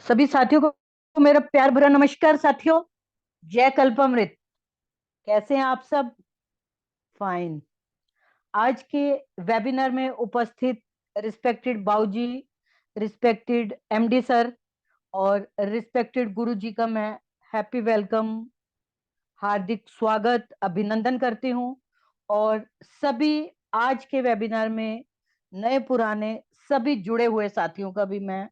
सभी साथियों को मेरा प्यार भरा नमस्कार। साथियों, जय कल्पामृत। कैसे हैं आप सब? फाइन। आज के वेबिनार में उपस्थित रिस्पेक्टेड बाऊजी, रिस्पेक्टेड एमडी सर और रिस्पेक्टेड गुरु जी का मैं हैप्पी वेलकम, हार्दिक स्वागत, अभिनंदन करती हूं। और सभी आज के वेबिनार में नए पुराने सभी जुड़े हुए साथियों का भी मैं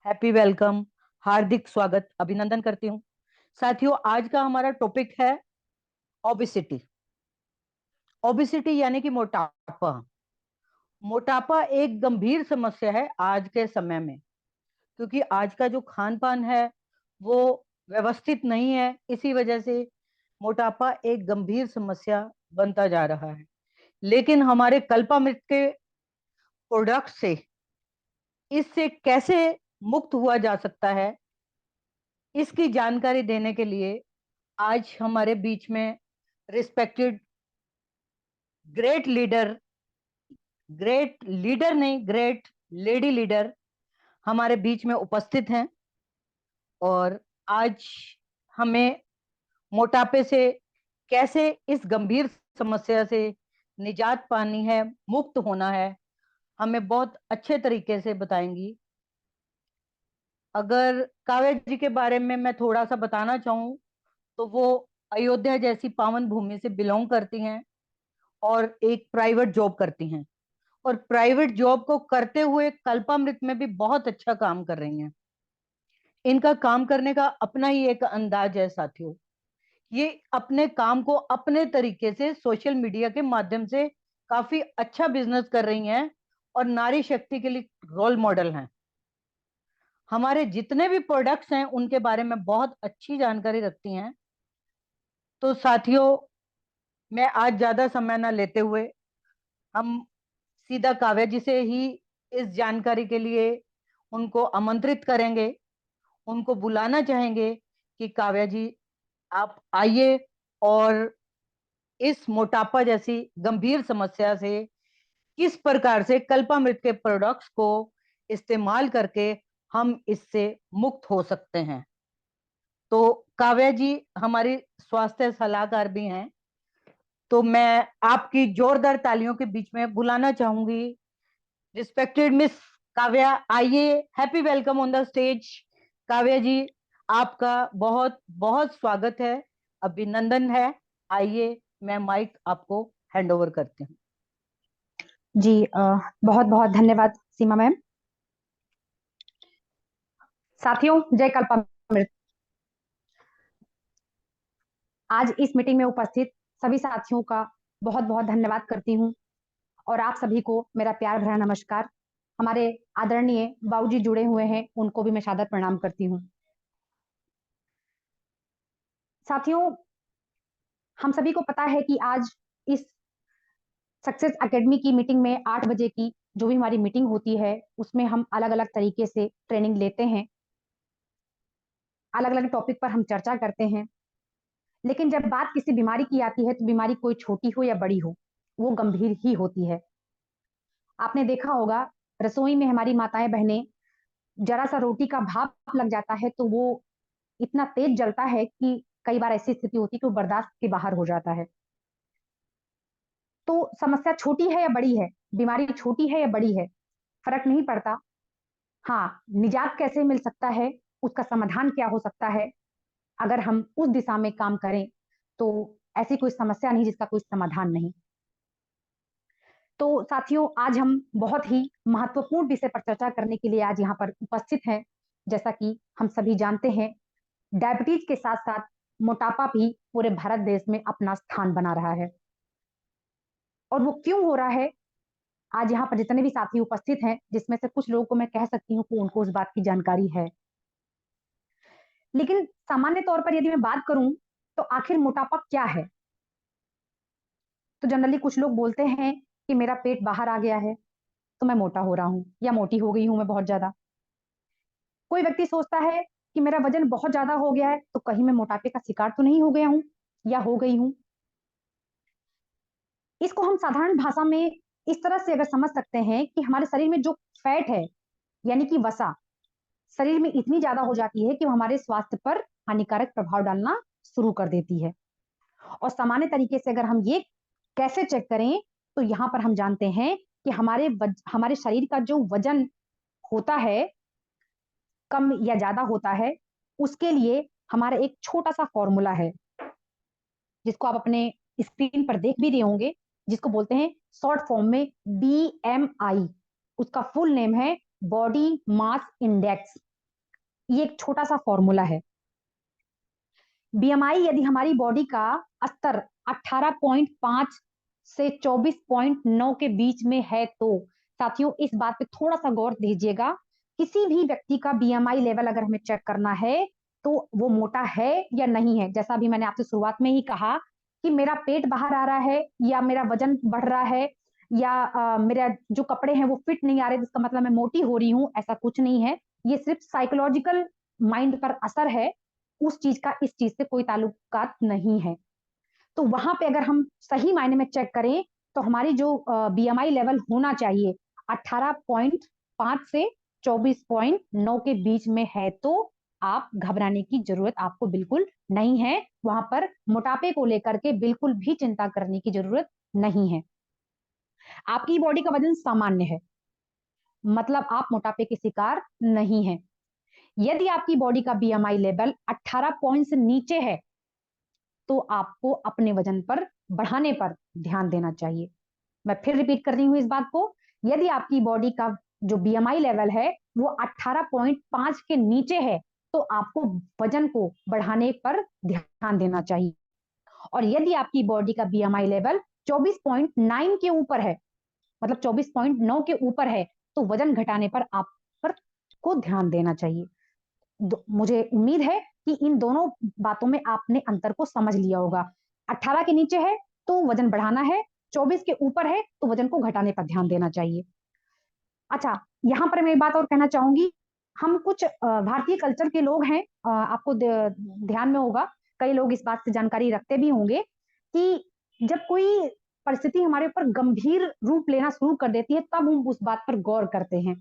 हैप्पी वेलकम, हार्दिक स्वागत, अभिनंदन करती हूँ। साथियों, आज का हमारा टॉपिक है ओबेसिटी। ओबेसिटी यानी कि मोटापा। मोटापा एक गंभीर समस्या है आज के समय में, क्योंकि आज का जो खान पान है वो व्यवस्थित नहीं है। इसी वजह से मोटापा एक गंभीर समस्या बनता जा रहा है। लेकिन हमारे कल्पामृत के प्रोडक्ट से इससे कैसे मुक्त हुआ जा सकता है, इसकी जानकारी देने के लिए आज हमारे बीच में respected great leader, great leader नहीं, ग्रेट लेडी लीडर हमारे बीच में उपस्थित हैं। और आज हमें मोटापे से कैसे इस गंभीर समस्या से निजात पानी है, मुक्त होना है, हमें बहुत अच्छे तरीके से बताएंगी। अगर काव्या जी के बारे में मैं थोड़ा सा बताना चाहूँ तो वो अयोध्या जैसी पावन भूमि से बिलोंग करती हैं और एक प्राइवेट जॉब करती हैं, और प्राइवेट जॉब को करते हुए कल्पामृत में भी बहुत अच्छा काम कर रही हैं। इनका काम करने का अपना ही एक अंदाज है साथियों। ये अपने काम को अपने तरीके से सोशल मीडिया के माध्यम से काफी अच्छा बिजनेस कर रही हैं और नारी शक्ति के लिए रोल मॉडल हैं। हमारे जितने भी प्रोडक्ट्स हैं उनके बारे में बहुत अच्छी जानकारी रखती हैं। तो साथियों, मैं आज ज्यादा समय ना लेते हुए हम सीधा काव्या जी से ही इस जानकारी के लिए उनको आमंत्रित करेंगे, उनको बुलाना चाहेंगे कि काव्या जी आप आइए और इस मोटापा जैसी गंभीर समस्या से किस प्रकार से कल्पामृत के प्रोडक्ट्स को इस्तेमाल करके हम इससे मुक्त हो सकते हैं। तो काव्या जी हमारी स्वास्थ्य सलाहकार भी हैं, तो मैं आपकी जोरदार तालियों के बीच में बुलाना चाहूंगी रिस्पेक्टेड मिस काव्या। आइए, happy welcome on the stage. Kavya ji, आपका बहुत बहुत स्वागत है, अभिनंदन है। आइए, मैं माइक आपको हैंड ओवर करती हूँ। जी बहुत बहुत धन्यवाद सीमा मैम। साथियों, जय कल्पामृत। आज इस मीटिंग में उपस्थित सभी साथियों का बहुत बहुत धन्यवाद करती हूँ और आप सभी को मेरा प्यार भरा नमस्कार। हमारे आदरणीय बाबूजी जुड़े हुए हैं, उनको भी मैं सादर प्रणाम करती हूँ। साथियों, हम सभी को पता है कि आज इस सक्सेस एकेडमी की मीटिंग में 8 बजे की जो भी हमारी मीटिंग होती है उसमें हम अलग अलग तरीके से ट्रेनिंग लेते हैं, अलग अलग टॉपिक पर हम चर्चा करते हैं। लेकिन जब बात किसी बीमारी की आती है तो बीमारी कोई छोटी हो या बड़ी हो, वो गंभीर ही होती है। आपने देखा होगा, रसोई में हमारी माताएं बहनें, जरा सा रोटी का भाप लग जाता है तो वो इतना तेज जलता है कि कई बार ऐसी स्थिति होती है कि वो बर्दाश्त के बाहर हो जाता है। तो समस्या छोटी है या बड़ी है, बीमारी छोटी है या बड़ी है, फर्क नहीं पड़ता। हाँ, निजात कैसे मिल सकता है, उसका समाधान क्या हो सकता है, अगर हम उस दिशा में काम करें तो ऐसी कोई समस्या नहीं जिसका कोई समाधान नहीं। तो साथियों, आज हम बहुत ही महत्वपूर्ण विषय पर चर्चा करने के लिए आज यहाँ पर उपस्थित हैं। जैसा कि हम सभी जानते हैं, डायबिटीज के साथ साथ मोटापा भी पूरे भारत देश में अपना स्थान बना रहा है। और वो क्यों हो रहा है, आज यहाँ पर जितने भी साथी उपस्थित हैं, जिसमें से कुछ लोगों को मैं कह सकती हूँ कि उनको उस बात की जानकारी है। लेकिन सामान्य तौर पर यदि मैं बात करूं तो आखिर मोटापा क्या है, तो जनरली कुछ लोग बोलते हैं कि मेरा पेट बाहर आ गया है तो मैं मोटा हो रहा हूं या मोटी हो गई हूं मैं बहुत ज्यादा। कोई व्यक्ति सोचता है कि मेरा वजन बहुत ज्यादा हो गया है तो कहीं मैं मोटापे का शिकार तो नहीं हो गया हूं या हो गई हूं। इसको हम साधारण भाषा में इस तरह से अगर समझ सकते हैं कि हमारे शरीर में जो फैट है, यानी कि वसा, शरीर में इतनी ज्यादा हो जाती है कि वो हमारे स्वास्थ्य पर हानिकारक प्रभाव डालना शुरू कर देती है। और सामान्य तरीके से अगर हम ये कैसे चेक करें, तो यहाँ पर हम जानते हैं कि हमारे शरीर का जो वजन होता है, कम या ज्यादा होता है, उसके लिए हमारा एक छोटा सा फॉर्मूला है, जिसको आप अपने स्क्रीन पर देख भी रहे होंगे, जिसको बोलते हैं शॉर्ट फॉर्म में BMI। उसका फुल नेम है बॉडी मास इंडेक्स। ये एक छोटा सा फॉर्मूला है। BMI यदि हमारी बॉडी का स्तर 18.5 से 24.9 के बीच में है, तो साथियों इस बात पे थोड़ा सा गौर दीजिएगा। किसी भी व्यक्ति का BMI लेवल अगर हमें चेक करना है, तो वो मोटा है या नहीं है। जैसा अभी मैंने आपसे शुरुआत में ही कहा कि मेरा पेट बाहर आ रहा है, या मेरा वजन बढ़ रहा है, या मेरा जो कपड़े हैं वो फिट नहीं आ रहे, जिसका मतलब मैं मोटी हो रही हूं, ऐसा कुछ नहीं है। ये सिर्फ साइकोलॉजिकल माइंड पर असर है, उस चीज का इस चीज से कोई ताल्लुकात नहीं है। तो वहां पे अगर हम सही मायने में चेक करें, तो हमारी जो BMI लेवल होना चाहिए 18.5 से 24.9 के बीच में है, तो आप घबराने की जरूरत आपको बिल्कुल नहीं है। वहां पर मोटापे को लेकर के बिल्कुल भी चिंता करने की जरूरत नहीं है। आपकी बॉडी का वजन सामान्य है, मतलब आप मोटापे के शिकार नहीं है। यदि आपकी बॉडी का BMI लेवल 18 पॉइंट से नीचे है, तो आपको अपने वजन पर बढ़ाने पर ध्यान देना चाहिए। मैं फिर रिपीट कर रही हूं इस बात को। यदि आपकी बॉडी का जो BMI लेवल है वो 18.5 के नीचे है, तो आपको वजन को बढ़ाने पर ध्यान देना चाहिए। और यदि आपकी बॉडी का BMI लेवल 24.9 के ऊपर है, मतलब 24.9 के ऊपर है, तो वजन घटाने पर आप पर को ध्यान देना चाहिए। मुझे उम्मीद है कि इन दोनों बातों में आपने अंतर को समझ लिया होगा। 18 के नीचे है तो वजन बढ़ाना है, 24 के ऊपर है तो वजन को घटाने पर ध्यान देना चाहिए। अच्छा, यहाँ पर मैं एक बात और कहना चाहूंगी। हम कुछ भारतीय कल्चर के लोग हैं, आपको ध्यान में होगा, कई लोग इस बात से जानकारी रखते भी होंगे कि जब कोई परिस्थिति हमारे ऊपर गंभीर रूप लेना शुरू कर देती है, तब हम उस बात पर गौर करते हैं।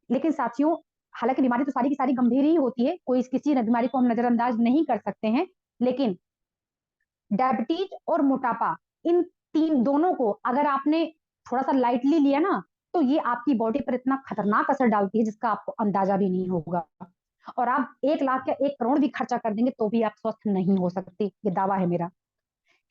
लेकिन साथियों, हालांकि बीमारी तो सारी की सारी गंभीर ही होती है, कोई किसी बीमारी को हम नजरअंदाज नहीं कर सकते हैं, लेकिन डायबिटीज और मोटापा, इन तीन दोनों को अगर आपने थोड़ा सा लाइटली लिया ना, तो ये आपकी बॉडी पर इतना खतरनाक असर डालती है जिसका आपको अंदाजा भी नहीं होगा। और आप 1 लाख या 1 करोड़ भी खर्चा कर देंगे तो भी आप स्वस्थ नहीं हो सकते, ये दावा है मेरा।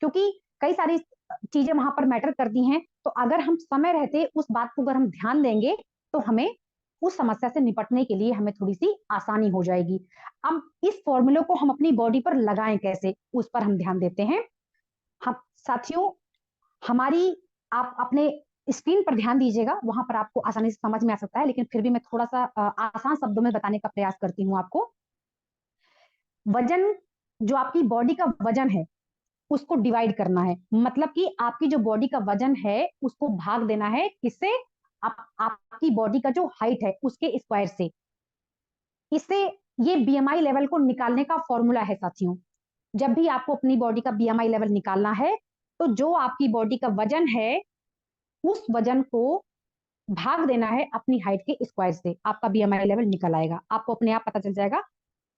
क्योंकि कई सारी चीजें वहां पर मैटर करती हैं। तो अगर हम समय रहते उस बात को अगर हम ध्यान देंगे, तो हमें उस समस्या से निपटने के लिए हमें थोड़ी सी आसानी हो जाएगी। अब इस फॉर्मूले को हम अपनी बॉडी पर लगाएं कैसे, उस पर हम ध्यान देते हैं। हम साथियों, हमारी आप अपने स्क्रीन पर ध्यान दीजिएगा, वहां पर आपको आसानी से समझ में आ सकता है, लेकिन फिर भी मैं थोड़ा सा आसान शब्दों में बताने का प्रयास करती हूँ आपको। वजन, जो आपकी बॉडी का वजन है उसको डिवाइड करना है, मतलब कि आपकी जो बॉडी का वजन है उसको भाग देना है किससे, आपकी बॉडी का जो हाइट है उसके स्क्वायर से। इससे ये BMI लेवल को निकालने का फॉर्मूला है साथियों। जब भी आपको अपनी बॉडी का BMI लेवल निकालना है, तो जो आपकी बॉडी का वजन है उस वजन को भाग देना है अपनी हाइट के स्क्वायर से, आपका BMI लेवल निकल आएगा। आपको अपने आप पता चल जाएगा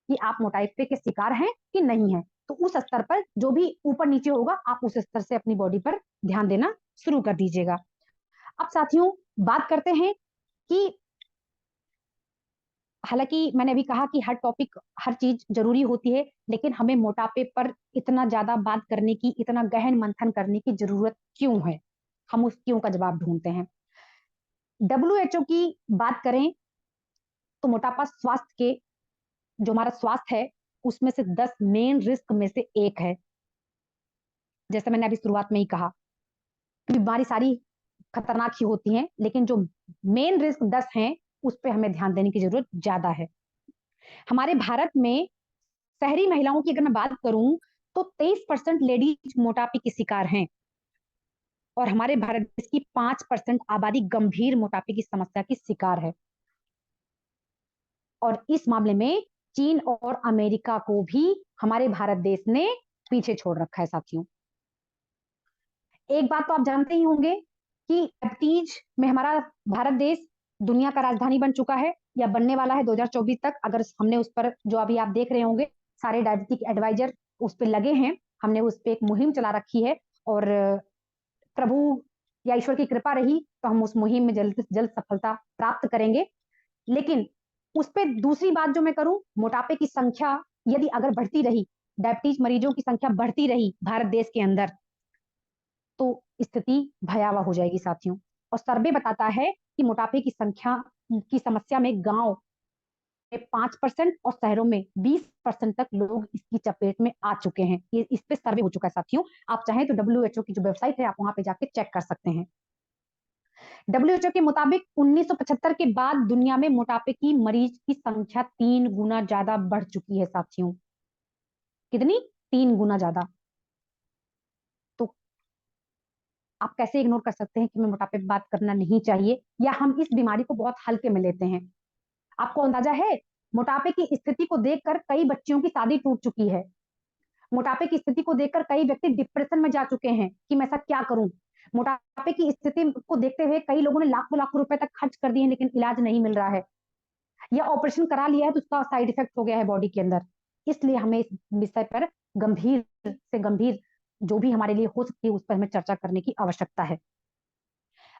कि आप मोटापे के शिकार हैं कि नहीं है। तो उस स्तर पर जो भी ऊपर नीचे होगा, आप उस स्तर से अपनी बॉडी पर ध्यान देना शुरू कर दीजिएगा। अब साथियों, बात करते हैं कि हालांकि मैंने अभी कहा कि हर टॉपिक, हर चीज जरूरी होती है, लेकिन हमें मोटापे पर इतना ज्यादा बात करने की, इतना गहन मंथन करने की जरूरत क्यों है, हम उस क्यों का जवाब ढूंढते हैं। WHO की बात करें तो मोटापा स्वास्थ्य के, जो हमारा स्वास्थ्य है उसमें से 10 मेन रिस्क में से एक है। जैसे मैंने अभी शुरुआत में ही कहा, बीमारी सारी खतरनाक ही होती हैं, लेकिन जो मेन रिस्क 10 हैं उस पर हमें ध्यान देने की जरूरत ज्यादा है। हमारे भारत में शहरी महिलाओं की अगर मैं बात करूं, तो 23% लेडीज मोटापे की शिकार हैं, और हमारे भारत देश की 5% आबादी गंभीर मोटापे की समस्या की शिकार है। और इस मामले में चीन और अमेरिका को भी हमारे भारत देश ने पीछे छोड़ रखा है साथियों। एक बात तो आप जानते ही होंगे कि डायबिटीज में हमारा भारत देश दुनिया का राजधानी बन चुका है। या बनने वाला है 2024 तक। अगर हमने उस पर, जो अभी आप देख रहे होंगे, सारे डायबिटिक एडवाइजर उस पर लगे हैं, हमने उस पर एक मुहिम चला रखी है, और प्रभु या ईश्वर की कृपा रही तो हम उस मुहिम में जल्द से जल्द सफलता प्राप्त करेंगे। लेकिन उस पर दूसरी बात जो मैं करूं, मोटापे की संख्या यदि अगर बढ़ती रही, डायबिटीज मरीजों की संख्या बढ़ती रही भारत देश के अंदर, तो स्थिति भयावह हो जाएगी साथियों। और सर्वे बताता है कि मोटापे की संख्या की समस्या में गांव में 5% और शहरों में 20% तक लोग इसकी चपेट में आ चुके हैं। ये इस पे सर्वे हो चुका है साथियों। आप चाहें तो WHO की जो वेबसाइट है, आप वहां पे जाके चेक कर सकते हैं। WHO के मुताबिक 1975 के बाद दुनिया में मोटापे की मरीज की संख्या 3 गुना ज्यादा बढ़ चुकी है साथियों। कितनी? 3 गुना ज्यादा। तो आप कैसे इग्नोर कर सकते हैं कि हमें मोटापे पे बात करना नहीं चाहिए, या हम इस बीमारी को बहुत हल्के में लेते हैं। आपको अंदाजा है, मोटापे की स्थिति को देखकर कई बच्चियों की शादी टूट चुकी है। मोटापे की स्थिति को देखकर कई व्यक्ति डिप्रेशन में जा चुके हैं कि मैं ऐसा क्या करूं। मोटापे की स्थिति को देखते हुए कई लोगों ने लाखों लाखों रुपए तक खर्च कर दिए हैं, लेकिन इलाज नहीं मिल रहा है, या ऑपरेशन करा लिया है तो उसका साइड इफेक्ट हो गया है बॉडी के अंदर। इसलिए हमें इस विषय पर गंभीर से गंभीर जो भी हमारे लिए हो सकती है उस पर हमें चर्चा करने की आवश्यकता है।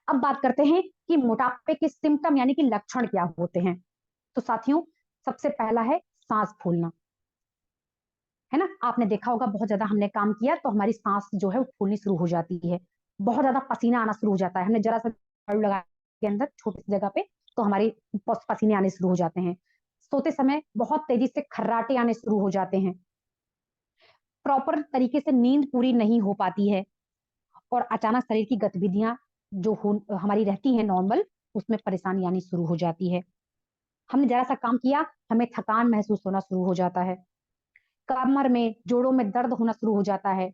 अब बात करते हैं कि मोटापे के सिम्टम यानी कि लक्षण क्या होते हैं। तो साथियों, सबसे पहला है सांस फूलना, है ना। आपने देखा होगा, बहुत ज्यादा हमने काम किया तो हमारी सांस जो है वो फूलनी शुरू हो जाती है, बहुत ज्यादा पसीना आना शुरू हो जाता है। हमने जरा सा झाड़ू लगा के अंदर छोटी सी जगह पे तो हमारी पसीने आने शुरू हो जाते हैं। सोते समय बहुत तेजी से खर्राटे आने शुरू हो जाते हैं। प्रॉपर तरीके से नींद पूरी नहीं हो पाती है, और अचानक शरीर की गतिविधियां जो हमारी रहती है नॉर्मल, उसमें परेशानी आनी शुरू हो जाती है। हमने जरा सा काम किया, हमें थकान महसूस होना शुरू हो जाता है। कमर में, जोड़ों में दर्द होना शुरू हो जाता है।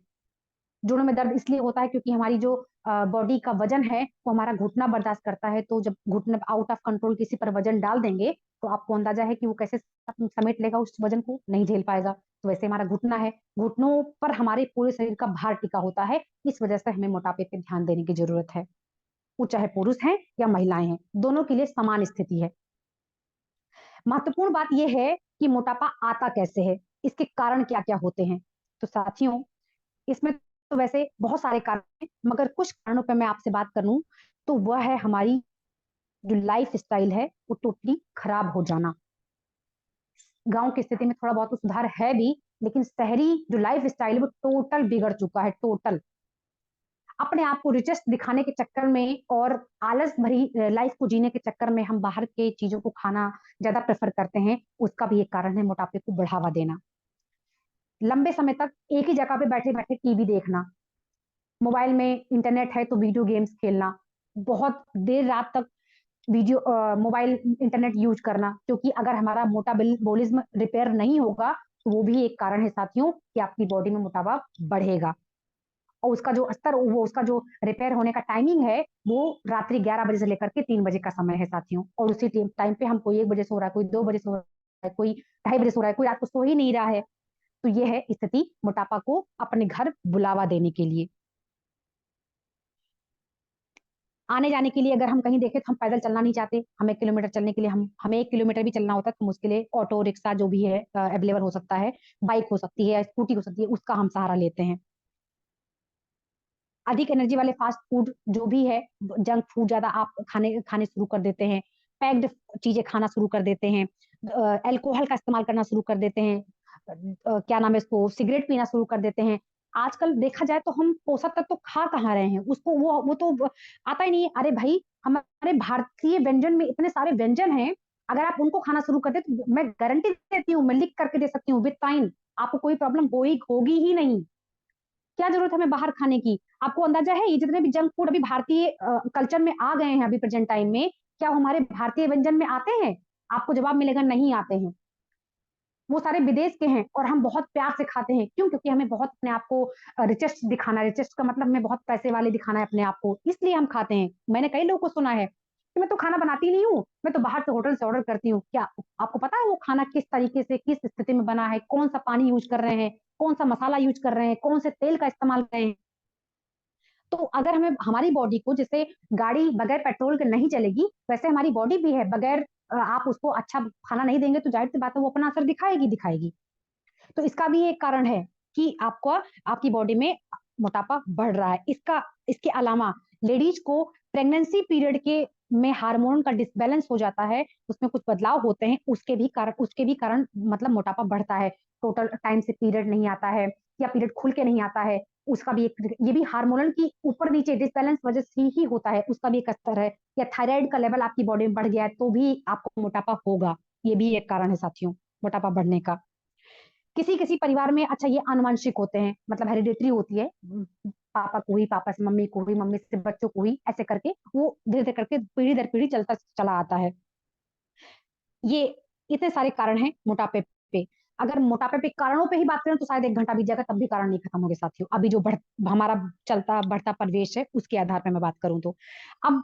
जोड़ों में दर्द इसलिए होता है क्योंकि हमारी जो बॉडी का वजन है वो हमारा घुटना बर्दाश्त करता है। तो जब घुटना आउट ऑफ कंट्रोल किसी पर वजन डाल देंगे तो आपको अंदाजा है कि वो कैसे समेट लेगा, उस वजन को नहीं झेल पाएगा। तो वैसे हमारा घुटना है, घुटनों पर हमारे पूरे शरीर का भार टिका होता है। इस वजह से हमें मोटापे पे ध्यान देने की जरूरत है। वो चाहे पुरुष हैं या महिलाएं हैं, दोनों के लिए समान स्थिति है। महत्वपूर्ण बात यह है कि मोटापा आता कैसे है, इसके कारण क्या क्या होते हैं। तो साथियों, इसमें तो वैसे बहुत सारे कारण हैं, मगर कुछ कारणों पर मैं आपसे बात करूं तो वह है हमारी जो लाइफ स्टाइल है वो टोटली खराब हो जाना। गांव की स्थिति में थोड़ा बहुत तो सुधार है भी, लेकिन शहरी जो लाइफ स्टाइल है वो टोटल बिगड़ चुका है। टोटल अपने आप को रिचेस्ट दिखाने के चक्कर में और आलस भरी लाइफ को जीने के चक्कर में हम बाहर के चीजों को खाना ज्यादा प्रेफर करते हैं। उसका भी एक कारण है मोटापे को बढ़ावा देना। लंबे समय तक एक ही जगह पे बैठे बैठे टीवी देखना, मोबाइल में इंटरनेट है तो वीडियो गेम्स खेलना, बहुत देर रात तक वीडियो मोबाइल इंटरनेट यूज करना, क्योंकि अगर हमारा मोटाबोलिज्म रिपेयर नहीं होगा तो वो भी एक कारण है साथियों कि आपकी बॉडी में मोटापा बढ़ेगा। और उसका जो स्तर, वो उसका जो रिपेयर होने का टाइमिंग है वो रात्रि 11 बजे से लेकर के 3 बजे का समय है साथियों। और उसी टाइम पे हम, कोई 1 बजे सो रहा है, कोई 2 बजे सो रहा है, कोई 2:30 बजे सो रहा है, कोई रात को सो ही नहीं रहा है। तो ये है स्थिति मोटापा को अपने घर बुलावा देने के लिए। आने जाने के लिए अगर हम कहीं देखें तो हम पैदल चलना नहीं चाहते। हम 1 किलोमीटर चलने के लिए, हमें 1 किलोमीटर भी चलना होता है तो हम उसके लिए ऑटो रिक्शा जो भी है अवेलेबल हो सकता है, बाइक हो सकती है, स्कूटी हो सकती है, उसका हम सहारा लेते हैं। अधिक एनर्जी वाले फास्ट फूड जो भी है, जंक फूड ज्यादा आप खाने खाने शुरू कर देते हैं, पैक्ड चीजें खाना शुरू कर देते हैं, अल्कोहल का इस्तेमाल करना शुरू कर देते हैं, क्या नाम है इसको, सिगरेट पीना शुरू कर देते हैं। आजकल देखा जाए तो हम पोषक तत्व तो खा कहाँ रहे हैं, उसको वो तो आता ही नहीं है। अरे भाई, हमारे भारतीय व्यंजन में इतने सारे व्यंजन हैं, अगर आप उनको खाना शुरू कर दे तो मैं गारंटी देती हूँ, मैं लिख करके दे सकती हूँ विद टाइम, आपको कोई प्रॉब्लम होगी ही नहीं। क्या जरूरत है हमें बाहर खाने की। आपको अंदाजा है ये जितने भी जंक फूड अभी भारतीय कल्चर में आ गए हैं अभी प्रेजेंट टाइम में, क्या वो हमारे भारतीय व्यंजन में आते हैं? आपको जवाब मिलेगा नहीं आते हैं। वो सारे विदेश के हैं और हम बहुत प्यार से खाते हैं। क्यों? क्योंकि हमें बहुत अपने आप को रिचेस्ट दिखाना, रिचेस्ट का मतलब हमें बहुत पैसे वाले दिखाना है अपने आप को, इसलिए हम खाते हैं। मैंने कई लोगों को सुना है कि मैं तो खाना बनाती नहीं हूँ, मैं तो बाहर से होटल से ऑर्डर करती हूँ। क्या आपको पता है वो खाना किस तरीके से, किस स्थिति में बना है, कौन सा पानी यूज कर रहे हैं, कौन सा मसाला यूज कर रहे हैं, कौन से तेल का इस्तेमाल कर रहे हैं। तो अगर हमें, हमारी बॉडी को, जैसे गाड़ी बगैर पेट्रोल के नहीं चलेगी, वैसे हमारी बॉडी भी है बगैर आप उसको अच्छा खाना नहीं देंगे तो जाहिर सी बात है वो अपना असर दिखाएगी। तो इसका भी एक कारण है कि आपकी बॉडी में मोटापा बढ़ रहा है। इसके अलावा लेडीज को प्रेगनेंसी पीरियड के में हार्मोन का डिसबैलेंस हो जाता है, उसमें कुछ बदलाव होते हैं, उसके भी कारण मतलब मोटापा बढ़ता है। टोटल टाइम से पीरियड नहीं आता है या पीरियड खुल के नहीं आता है, उसका भी एक ये भी हार्मोनल की ऊपर नीचे डिसबैलेंस वजह से ही होता है, उसका भी एक असर है। या थायराइड का लेवल आपकी बॉडी में बढ़ गया है तो भी आपको मोटापा होगा, ये भी एक कारण है साथियों मोटापा बढ़ने का। किसी-किसी परिवार में अच्छा ये आनुवंशिक होते हैं, मतलब हेरिडिटरी होती है। पापा को ही, पापा से मम्मी को ही, मम्मी से बच्चों को ही, ऐसे करके वो धीरे-धीरे करके पीढ़ी दर पीढ़ी चलता चला आता है। ये इतने सारे कारण हैं मोटापे पे। अगर मोटापे पे कारणों पे ही बात करें तो शायद 1 घंटा बीत जाएगा तब भी कारण नहीं खत्म होंगे साथियों। अभी जो हमारा चलता बढ़ता परिवेश है उसके आधार पे मैं बात करूँ तो। अब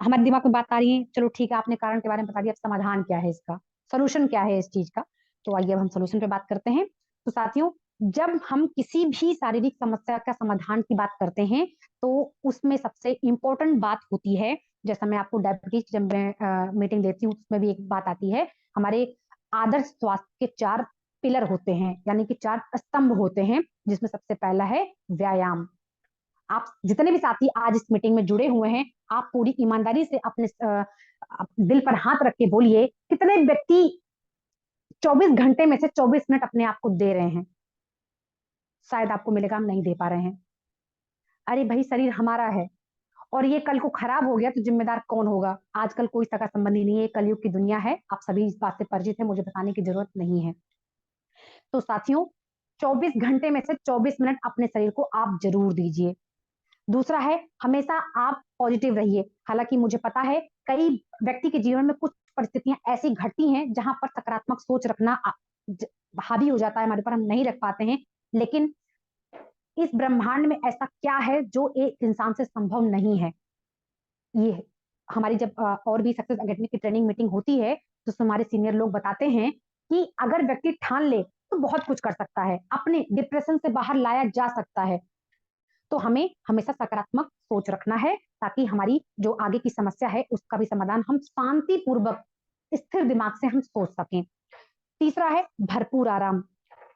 हमारे दिमाग में बात आ रही है, चलो ठीक है आपने कारण के बारे में बता दिया, अब समाधान क्या है इसका? सॉल्यूशन क्या है इस चीज़ का? तो आइए अब हम सॉल्यूशन पे बात करते हैं। तो साथियों, जब हम किसी भी शारीरिक समस्या का समाधान की बात करते हैं, तो उसमें सबसे इम्पोर्टेंट बात होती है, जैसा मैं आपको डायबिटीज़ जब मैं मीटिंग लेती हूँ, उसमें भी एक बात आती है, हमारे आदर्श स्वास्थ्य के 4 पिलर होते हैं, यानी कि 4 स्तंभ होते हैं, जिसमें सबसे पहला है व्यायाम। आप जितने भी साथी आज इस मीटिंग में जुड़े हुए हैं, आप पूरी ईमानदारी से अपने दिल पर हाथ रख के बोलिए, कितने व्यक्ति 24 घंटे में से 24 मिनट अपने आप को दे रहे हैं? शायद आपको मिलेगा हम नहीं दे पा रहे हैं। अरे भाई शरीर हमारा है और ये कल को खराब हो गया तो जिम्मेदार कौन होगा? आजकल कोई सगा संबंधी नहीं है, कलयुग की दुनिया है, आप सभी इस बात से परिचित हैं, मुझे बताने की जरूरत नहीं है। तो साथियों, 24 घंटे में से 24 मिनट अपने शरीर को आप जरूर दीजिए। दूसरा है हमेशा आप पॉजिटिव रहिए। हालाँकि मुझे पता है कई व्यक्ति के जीवन में कुछ परिस्थितियाँ ऐसी घटती हैं जहाँ पर सकारात्मक सोच रखना ज हावी हो जाता है हमारे ऊपर, हम नहीं रख पाते हैं। लेकिन इस ब्रह्मांड में ऐसा क्या है जो एक इंसान से संभव नहीं है? ये हमारी जब और भी सक्सेस एकेडमी की ट्रेनिंग मीटिंग होती है, तो उसमें हमारे सीनियर लोग बताते हैं कि अगर व्यक्ति ठान ले, तो बहुत कुछ कर सकता है। अपने डिप्रेशन से बाहर लाया जा सकता है। तो हमें हमेशा सकारात्मक सोच रखना है ताकि हमारी जो आगे की समस्या है उसका भी समाधान हम शांतिपूर्वक स्थिर दिमाग से हम सोच सकें। तीसरा है भरपूर आराम।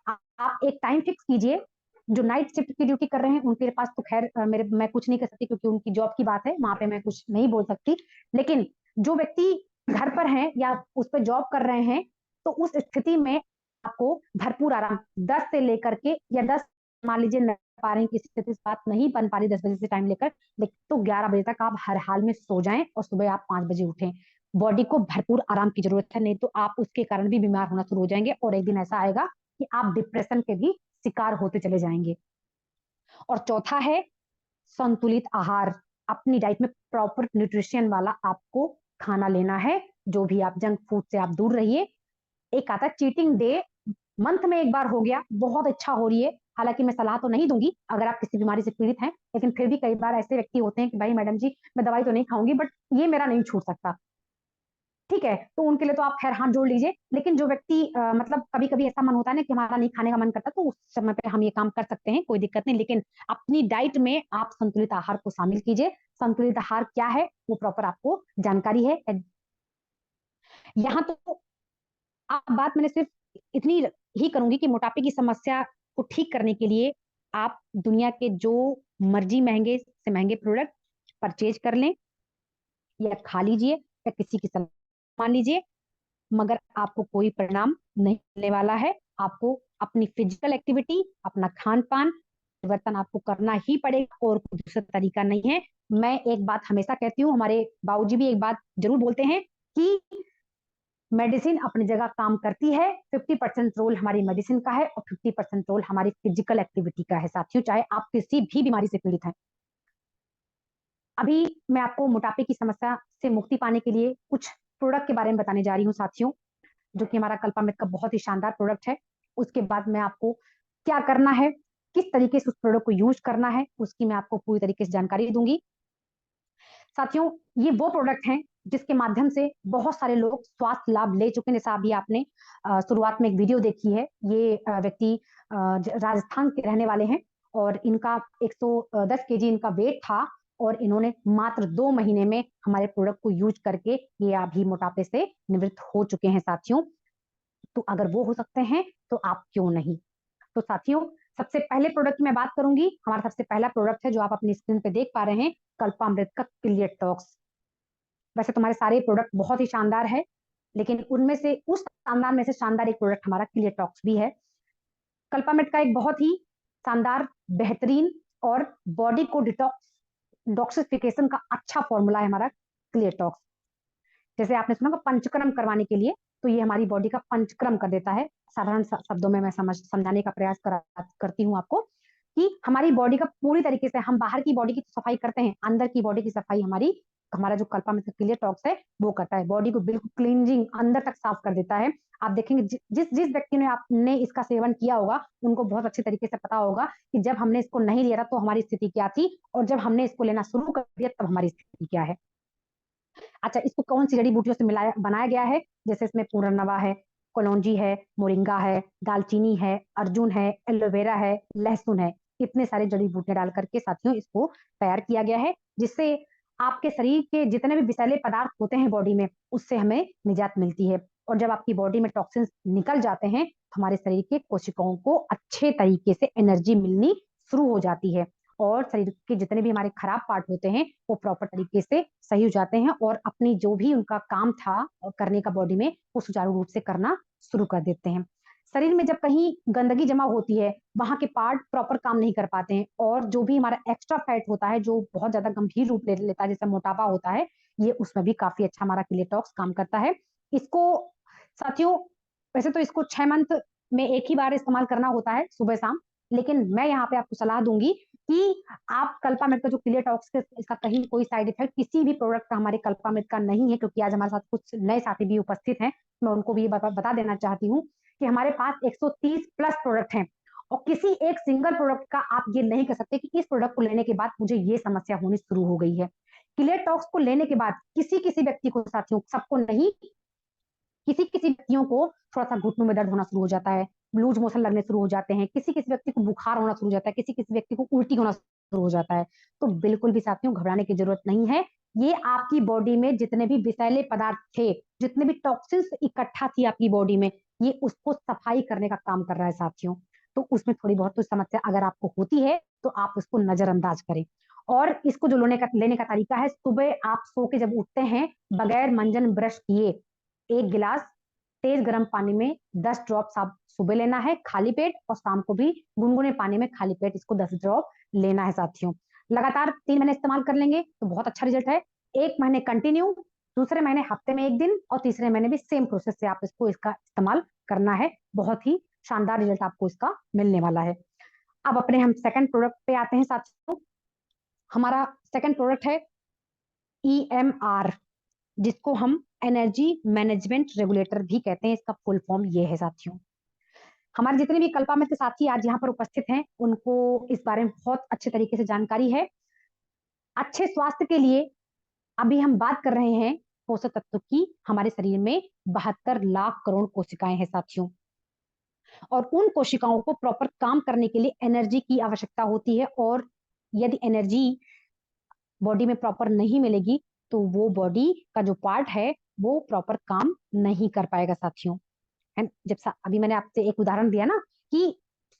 आप एक टाइम फिक्स कीजिए। जो नाइट शिफ्ट की ड्यूटी कर रहे हैं उनके पास तो खैर मेरे मैं कुछ नहीं कर सकती क्योंकि उनकी जॉब की बात है, वहां पे मैं कुछ नहीं बोल सकती। लेकिन जो व्यक्ति घर पर हैं या उस पर जॉब कर रहे हैं, तो उस स्थिति में आपको भरपूर आराम 10 से लेकर के या 10 मान लीजिए न पा रहे हैं किसी स्थिति से बात नहीं बन पा रही 10 बजे से टाइम लेकर, लेकिन तो 11 बजे तक आप हर हाल में सो जाएं और सुबह आप 5 बजे उठें। बॉडी को भरपूर आराम की जरूरत है, नहीं तो आप उसके कारण भी बीमार होना शुरू हो जाएंगे और एक दिन ऐसा आएगा कि आप डिप्रेशन के भी शिकार होते चले जाएंगे। और चौथा है संतुलित आहार। अपनी डाइट में प्रॉपर न्यूट्रिशन वाला आपको खाना लेना है। जो भी आप जंक फूड से आप दूर रहिए। एक आता है चीटिंग डे, मंथ में एक बार हो गया, बहुत अच्छा हो रही है। हालांकि मैं सलाह तो नहीं दूंगी अगर आप किसी बीमारी से पीड़ित हैं, लेकिन फिर भी कई बार ऐसे व्यक्ति होते हैं कि भाई मैडम जी मैं दवाई तो नहीं खाऊंगी बट ये मेरा नहीं छूट सकता। ठीक है, तो उनके लिए तो आप खैर हाथ जोड़ लीजिए। लेकिन जो व्यक्ति मतलब कभी-कभी ऐसा मन होता है ना कि हमारा नहीं खाने का मन करता, तो उस समय पे हम ये काम कर सकते हैं, कोई दिक्कत नहीं। लेकिन अपनी डाइट में आप संतुलित आहार को शामिल कीजिए। संतुलित आहार क्या है, वो प्रॉपर आपको जानकारी है। यहाँ तो आप बात मैंने सिर्फ इतनी ही करूँगी कि मोटापे की समस्या को ठीक करने के लिए आप दुनिया के जो मर्ज़ी महँगे से महँगे प्रोडक्ट परचेज़ कर लें या खा लीजिए या किसी की सलाह मान लीजिए। मगर आपको कोई परिणाम नहीं मिलने वाला है। आपको अपनी फिजिकल एक्टिविटी, अपना खान-पान परिवर्तन आपको करना ही पड़ेगा और कोई दूसरा तरीका नहीं है। मैं एक बात हमेशा कहती हूँ, हमारे बाबूजी भी एक बात ज़रूर बोलते हैं कि मेडिसिन अपनी जगह काम करती है। 50% रोल हमारी मेडिसिन का है और 50% रोल हमारी फिजिकल एक्टिविटी का है साथियों, चाहे आप किसी भी बीमारी से पीड़ित हैं। अभी मैं आपको मोटापे की समस्या से मुक्ति पाने के लिए कुछ प्रोडक्ट के बारे में बताने जा रही हूँ साथियों। जो कि हमारा कल्पामित का बहुत ही शानदार प्रोडक्ट है। उसके बाद मैं आपको क्या करना है, किस तरीके से उस प्रोडक्ट को यूज़ करना है, उसकी मैं आपको पूरी तरीके से जानकारी दूँगी। साथियों, ये वो प्रोडक्ट हैं जिसके माध्यम से बहुत सारे लोग स्वास्थ्य लाभ ले चुके हैं। जैसा अभी आपने शुरुआत में एक वीडियो देखी है। ये व्यक्ति राजस्थान के रहने वाले हैं और इनका 110 केजी इनका वेट था और इन्होंने मात्र 2 महीने में हमारे प्रोडक्ट को यूज करके ये अभी मोटापे से निवृत्त हो चुके हैं साथियों। तो अगर वो हो सकते हैं तो आप क्यों नहीं। तो साथियों, सबसे पहले प्रोडक्ट की मैं बात करूंगी। हमारा सबसे पहला प्रोडक्ट है जो आप अपनी स्क्रीन पे देख पा रहे हैं, कल्पामृत का क्लियर टॉक्स। वैसे तुम्हारे सारे प्रोडक्ट बहुत ही शानदार है, लेकिन उनमें से उस शानदार में से शानदार एक प्रोडक्ट हमारा क्लियर टॉक्स भी है। कल्पामेट का एक बहुत ही शानदार, बेहतरीन और बॉडी को डिटॉक्सिफिकेशन का अच्छा फॉर्मूला है हमारा क्लियर टॉक्स। जैसे आपने सुना पंचकर्म करवाने के लिए, तो ये हमारी बॉडी का पंचकर्म कर देता है। साधारण शब्दों में मैं समझाने का प्रयास करती हूँ आपको कि हमारी बॉडी का पूरी तरीके से, हम बाहर की बॉडी की सफाई करते हैं, अंदर की बॉडी की सफाई हमारा जो कल्पामित्र क्लियर टॉक्स है वो करता है। बॉडी को बिल्कुल क्लींजिंग अंदर तक साफ कर देता है। आप देखेंगे जिस जिस व्यक्ति ने आपने इसका सेवन किया होगा उनको बहुत अच्छे तरीके से पता होगा कि जब हमने इसको नहीं लिया था तो हमारी स्थिति क्या थी, और जब हमने इसको लेना शुरू कर दिया तब हमारी स्थिति क्या है। अच्छा, इसको कौन सी जड़ी बूटियों से मिलाया बनाया गया है? जैसे इसमें पूरनवा है, कलौंजी है, मोरिंगा है, दालचीनी है, अर्जुन है, एलोवेरा है, लहसुन है। इतने सारे जड़ी बूटियां डाल करके साथियों इसको तैयार किया गया है, जिससे आपके शरीर के जितने भी विषैले पदार्थ होते हैं बॉडी में, उससे हमें निजात मिलती है। और जब आपकी बॉडी में टॉक्सिन्स निकल जाते हैं तो हमारे शरीर के कोशिकाओं को अच्छे तरीके से एनर्जी मिलनी शुरू हो जाती है, और शरीर के जितने भी हमारे खराब पार्ट होते हैं वो प्रॉपर तरीके से सही हो जाते हैं, और अपनी जो भी उनका काम था करने का बॉडी में वो सुचारू रूप से करना शुरू कर देते हैं। शरीर में जब कहीं गंदगी जमा होती है, वहां के पार्ट प्रॉपर काम नहीं कर पाते हैं, और जो भी हमारा एक्स्ट्रा फैट होता है जो बहुत ज्यादा गंभीर रूप ले लेता है, जैसे मोटापा होता है, ये उसमें भी काफी अच्छा हमारा क्लियर टॉक्स काम करता है। इसको साथियों, वैसे तो इसको 6 मंथ में एक ही बार इस्तेमाल करना होता है, सुबह शाम, लेकिन मैं यहाँ पे आपको सलाह दूंगी कि आप कल्पामेट का जो क्लियर टॉक्स है इसका कहीं कोई साइड इफेक्ट किसी भी प्रोडक्ट का हमारे कल्पामेट का नहीं है, क्योंकि आज हमारे साथ कुछ नए साथी भी उपस्थित हैं। मैं उनको भी बता देना चाहती हूँ कि हमारे पास 130 प्लस प्रोडक्ट हैं, और किसी एक सिंगल प्रोडक्ट का आप ये नहीं कर सकते कि इस प्रोडक्ट को लेने के बाद मुझे ये समस्या होनी शुरू हो गई है। क्लियर टॉक्स को लेने के बाद किसी किसी व्यक्ति को, साथियों सबको नहीं, किसी किसी व्यक्तियों को थोड़ा सा घुटनों में दर्द होना शुरू हो जाता है, लूज मोशन लगने शुरू हो जाते हैं, किसी किसी व्यक्ति को बुखार होना शुरू हो जाता है, किसी किसी व्यक्ति को उल्टी होना शुरू हो जाता है। तो बिल्कुल भी साथियों घबराने की जरूरत नहीं है। ये आपकी बॉडी में जितने भी विषैले पदार्थ थे, जितने भी टॉक्सिन्स इकट्ठा थी आपकी बॉडी में, ये उसको सफाई करने का काम कर रहा है साथियों। तो उसमें थोड़ी बहुत तो समस्या अगर आपको होती है तो आप उसको नजरअंदाज करें। और इसको जो लेने का तरीका है, सुबह आप सो के जब उठते हैं, बगैर मंजन ब्रश किए 1 गिलास तेज गर्म पानी में 10 ड्रॉप आप सुबह लेना है खाली पेट, और शाम को भी गुनगुने पानी में खाली पेट इसको 10 ड्रॉप लेना है साथियों। लगातार 3 महीने इस्तेमाल कर लेंगे तो बहुत अच्छा रिजल्ट है। 1 महीने कंटिन्यू, दूसरे महीने हफ्ते में 1 दिन, और तीसरे महीने भी सेम प्रोसेस से आप इसका इस्तेमाल करना है। बहुत ही शानदार रिजल्ट आपको इसका मिलने वाला है। अब अपने हम सेकंड प्रोडक्ट पे आते हैं साथियों। हमारा सेकंड प्रोडक्ट है EMR, जिसको हम एनर्जी मैनेजमेंट रेगुलेटर भी कहते हैं। इसका फुल फॉर्म ये है साथियों। हमारे जितने भी कल्पामित के साथी आज यहाँ पर उपस्थित हैं उनको इस बारे में बहुत अच्छे तरीके से जानकारी है। अच्छे स्वास्थ्य के लिए अभी हम बात कर रहे हैं पोषक तत्व की। हमारे शरीर में 72 लाख करोड़ कोशिकाएं हैं साथियों, और उन कोशिकाओं को प्रॉपर काम करने के लिए एनर्जी की आवश्यकता होती है, और यदि एनर्जी बॉडी में प्रॉपर नहीं मिलेगी तो वो बॉडी का जो पार्ट है वो प्रॉपर काम नहीं कर पाएगा साथियों। अभी मैंने आपसे एक उदाहरण दिया ना कि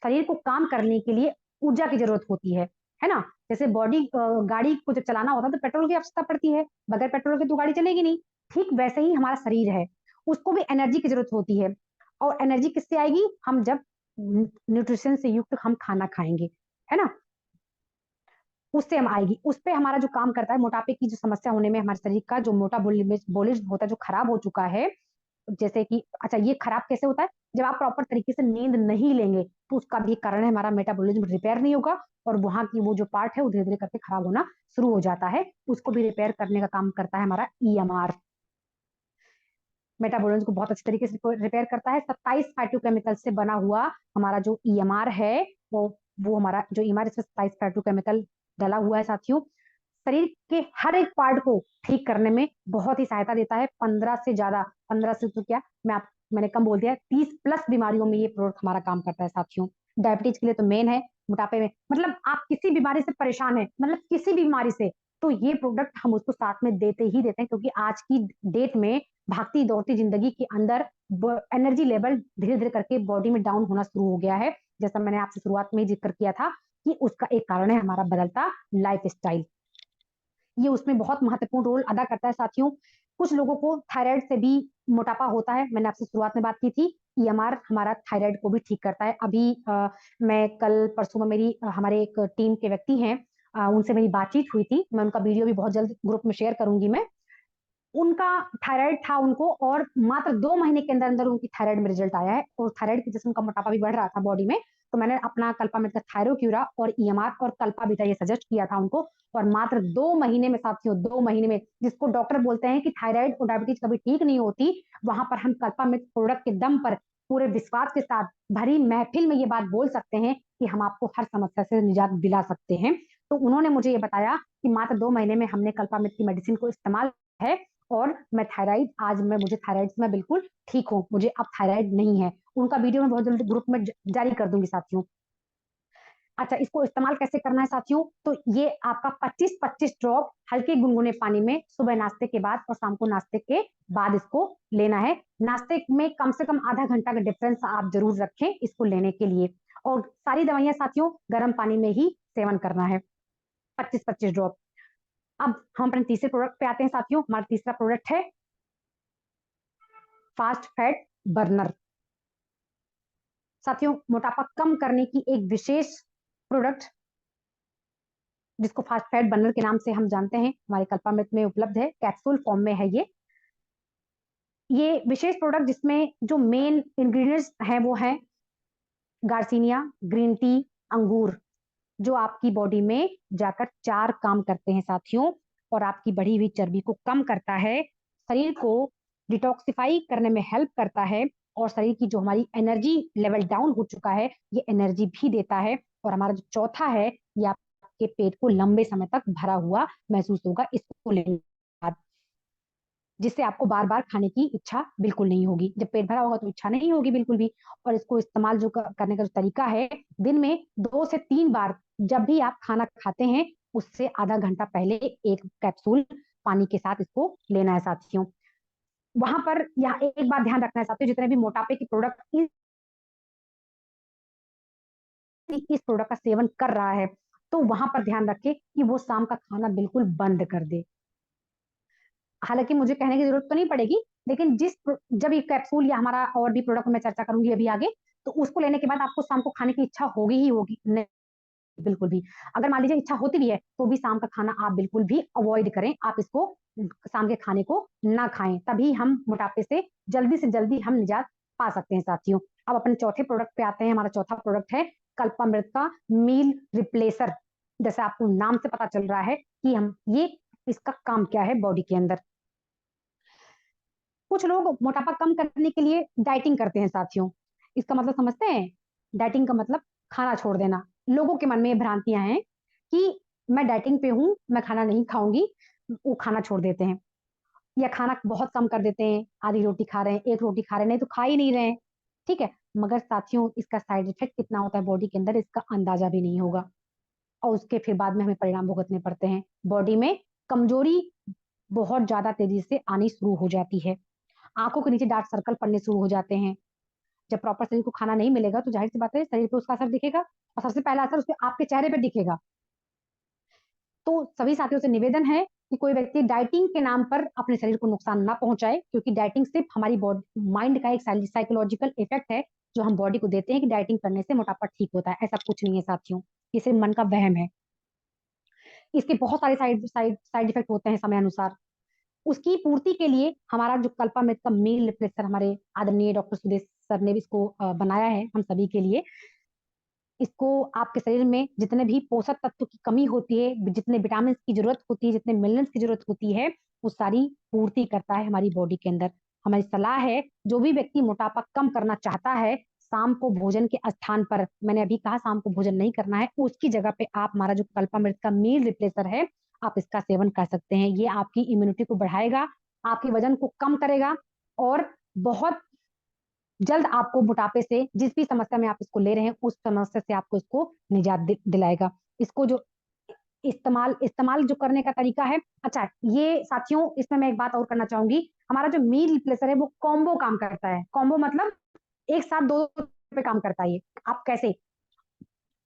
शरीर को काम करने के लिए ऊर्जा की जरूरत होती है ना। जैसे बॉडी गाड़ी को जब चलाना होता है तो पेट्रोल की आवश्यकता पड़ती है, बगैर पेट्रोल के तो गाड़ी चलेगी नहीं। ठीक वैसे ही हमारा शरीर है, उसको भी एनर्जी की जरूरत होती है। और एनर्जी किससे आएगी? हम जब न्यूट्रिशन से युक्त हम खाना खाएंगे, है ना, उससे हम आएगी। उस पे हमारा जो काम करता है, मोटापे की जो समस्या होने में हमारे शरीर का जो मेटाबॉलिज्म होता है जो खराब हो चुका है, जैसे कि अच्छा ये खराब कैसे होता है? जब आप प्रॉपर तरीके से नींद नहीं लेंगे तो उसका भी कारण है हमारा मेटाबॉलिज्म रिपेयर नहीं होगा, और वहां की वो जो पार्ट है वो धीरे धीरे करके खराब होना शुरू हो जाता है। उसको भी रिपेयर करने का काम करता है हमारा EMR। मेटाबॉलिज्म को बहुत अच्छे तरीके से रिपेयर करता है। 27 फाइटोकेमिकल से बना हुआ हमारा जो EMR है, वो हमारा जो EMR, इसमें 27 फाइटोकेमिकल डला हुआ है साथियों। शरीर के हर एक पार्ट को ठीक करने में बहुत ही सहायता देता है। 15 से ज्यादा, 15 से तो क्या, मैंने कम बोल दिया, 30 प्लस बीमारियों में ये प्रोडक्ट हमारा काम करता है साथियों। डायबिटीज के लिए तो मेन है, मोटापे में, मतलब आप किसी बीमारी से परेशान है, मतलब किसी बीमारी से, तो ये प्रोडक्ट हम उसको साथ में देते ही देते हैं, क्योंकि आज की डेट में भागती दौड़ती जिंदगी के अंदर एनर्जी लेवल धीरे धीरे करके बॉडी में डाउन होना शुरू हो गया है। जैसा मैंने आपसे शुरुआत में ही जिक्र किया था कि उसका एक कारण है हमारा बदलता लाइफ स्टाइल। ये उसमें बहुत महत्वपूर्ण रोल अदा करता है साथियों। कुछ लोगों को थायराइड से भी मोटापा होता है। मैंने आपसे शुरुआत में बात की थी, ईएमआर हमारा थायराइड को भी ठीक करता है। अभी मैं कल परसों में मेरी हमारे एक टीम के व्यक्ति हैं, उनसे मेरी बातचीत हुई थी। मैं उनका वीडियो भी बहुत जल्द ग्रुप में शेयर करूंगी मैं। उनका थायराइड था उनको, और मात्र 2 महीने के अंदर अंदर उनकी थायराइड में रिजल्ट आया है, और थायराइड की वजह से उनका मोटापा भी बढ़ रहा था बॉडी में। तो मैंने अपना कल्पामेट का थायरोक्यूरा और ईएमआर और कल्पाबिटा ये सजेस्ट किया था उनको, और मात्र 2 महीने में साथियों, 2 महीने में, जिसको डॉक्टर बोलते हैं कि थायराइड और डायबिटीज कभी ठीक नहीं होती, वहां पर हम कल्पामेट प्रोडक्ट के दम पर पूरे विश्वास के साथ भरी महफिल में ये बात बोल सकते हैं कि हम आपको हर समस्या से निजात दिला सकते हैं। तो उन्होंने मुझे ये बताया कि मात्र 2 महीने में हमने कल्पामेट की मेडिसिन को इस्तेमाल है, और मैं थायराइड, आज मैं मुझे थायराइड से मैं बिल्कुल ठीक हूँ, मुझे अब थायराइड नहीं है। उनका वीडियो मैं बहुत जल्दी ग्रुप में जारी कर दूंगी साथियों। अच्छा, इसको इस्तेमाल कैसे करना है साथियों? तो ये आपका 25-25 ड्रॉप हल्के गुनगुने पानी में सुबह नाश्ते के बाद और शाम को नाश्ते के बाद इसको लेना है। नाश्ते में कम से कम आधा घंटा का डिफरेंस आप जरूर रखें इसको लेने के लिए। और सारी दवाइयां साथियों गर्म पानी में ही सेवन करना है, 25-25 ड्रॉप। अब हम अपने तीसरे प्रोडक्ट पे आते हैं साथियों। हमारा तीसरा प्रोडक्ट है फास्ट फैट बर्नर। साथियों, मोटापा कम करने की एक विशेष प्रोडक्ट जिसको फास्ट फैट बर्नर के नाम से हम जानते हैं, हमारे कल्पामृत में उपलब्ध है, कैप्सूल फॉर्म में है ये विशेष प्रोडक्ट, जिसमें जो मेन इंग्रेडिएंट्स हैं वो है गार्सिनिया, ग्रीन टी, अंगूर, जो आपकी बॉडी में जाकर 4 काम करते हैं साथियों। और आपकी बढ़ी हुई चर्बी को कम करता है, शरीर को डिटॉक्सिफाई करने में हेल्प करता है, और शरीर की जो हमारी एनर्जी लेवल डाउन हो चुका है ये एनर्जी भी देता है। और हमारा जो चौथा है, ये आपके पेट को लंबे समय तक भरा हुआ महसूस होगा इसको लेने के बाद, जिससे आपको बार बार खाने की इच्छा बिल्कुल नहीं होगी। जब पेट भरा होगा तो इच्छा नहीं होगी बिल्कुल भी। और इसको इस्तेमाल जो करने का जो तरीका है, दिन में 2 से 3 बार, जब भी आप खाना खाते हैं उससे आधा घंटा पहले एक कैप्सूल पानी के साथ इसको लेना है साथियों। वहां पर यहाँ एक बात ध्यान रखना है साथियों, जितने भी मोटापे के प्रोडक्ट इस प्रोडक्ट का सेवन कर रहा है, तो वहां पर ध्यान रखे कि वो शाम का खाना बिल्कुल बंद कर दे। हालांकि मुझे कहने की जरूरत तो नहीं पड़ेगी, लेकिन जब ये कैप्सूल या हमारा और भी प्रोडक्ट मैं चर्चा करूंगी अभी आगे, तो उसको लेने के बाद आपको शाम को खाने की इच्छा होगी ही होगी नहीं? बिल्कुल भी। अगर मान लीजिए इच्छा होती भी है तो भी शाम का खाना आप बिल्कुल भी अवॉइड करें, आप इसको शाम के खाने को ना खाएं, तभी हम मोटापे से जल्दी हम निजात पा सकते हैं साथियों। अब अपने चौथे प्रोडक्ट पे आते हैं। हमारा चौथा प्रोडक्ट है कल्पामृत का मील रिप्लेसर। जैसे आपको नाम से पता चल रहा है कि हम ये इसका काम क्या है बॉडी के अंदर। कुछ लोग मोटापा कम करने के लिए डाइटिंग करते हैं साथियों। इसका मतलब समझते हैं? डाइटिंग का मतलब खाना छोड़ देना। लोगों के मन में ये भ्रांतियां हैं कि मैं डाइटिंग पे हूं, मैं खाना नहीं खाऊंगी, वो खाना छोड़ देते हैं या खाना बहुत कम कर देते हैं, आधी रोटी खा रहे हैं, एक रोटी खा रहे हैं, नहीं तो खा ही नहीं रहे हैं। ठीक है, मगर साथियों इसका साइड इफेक्ट कितना होता है बॉडी के अंदर, इसका अंदाजा भी नहीं होगा, और उसके फिर बाद में हमें परिणाम भुगतने पड़ते हैं। बॉडी में कमजोरी बहुत ज्यादा तेजी से आनी शुरू हो जाती है, आंखों के नीचे डार्क सर्कल पड़ने शुरू हो जाते हैं। जब प्रॉपर शरीर को खाना नहीं मिलेगा तो जाहिर सी बात है शरीर पे उसका असर दिखेगा, और सबसे पहला असर उसके आपके चेहरे पे दिखेगा। तो सभी साथियों से निवेदन है कि कोई व्यक्ति डाइटिंग के नाम पर अपने शरीर को नुकसान ना पहुंचाए, क्योंकि डाइटिंग सिर्फ हमारी बॉडी माइंड का एक साइकोलॉजिकल इफेक्ट है जो हम बॉडी को देते हैं कि डाइटिंग करने से मोटापा ठीक होता है। ऐसा कुछ नहीं है साथियों, ये सिर्फ मन का वहम है। इसके बहुत सारे साइड साइड साइड इफेक्ट होते हैं समय अनुसार। उसकी पूर्ति के लिए हमारा जो कल्पामृत का मील रिप्लेसर, हमारे आदरणीय डॉक्टर सुदेश सर ने भी इसको बनाया है हम सभी के लिए। इसको आपके शरीर में जितने भी पोषक तत्व की कमी होती है, जितने विटामिन की जरूरत होती है, जितने मिनरल्स की जरूरत होती है, वो सारी पूर्ति करता है हमारी बॉडी के अंदर। हमारी सलाह है, जो भी व्यक्ति मोटापा कम करना चाहता है, शाम को भोजन के स्थान पर, मैंने अभी कहा शाम को भोजन नहीं करना है, उसकी जगह पे आप हमारा जो कल्पामृत का मील रिप्लेसर है, आप इसका सेवन कर सकते हैं। ये आपकी इम्यूनिटी को बढ़ाएगा, आपके वजन को कम करेगा, और बहुत जल्द आपको मोटापे से, जिस भी समस्या में आप इसको ले रहे हैं उस समस्या से आपको इसको निजात दिलाएगा। इसको जो इस्तेमाल इस्तेमाल जो करने का तरीका है, अच्छा ये साथियों इसमें मैं एक बात और करना चाहूंगी, हमारा जो मील रिप्लेसर है वो कॉम्बो काम करता है। कॉम्बो मतलब एक साथ दो पे काम करता है। ये आप कैसे,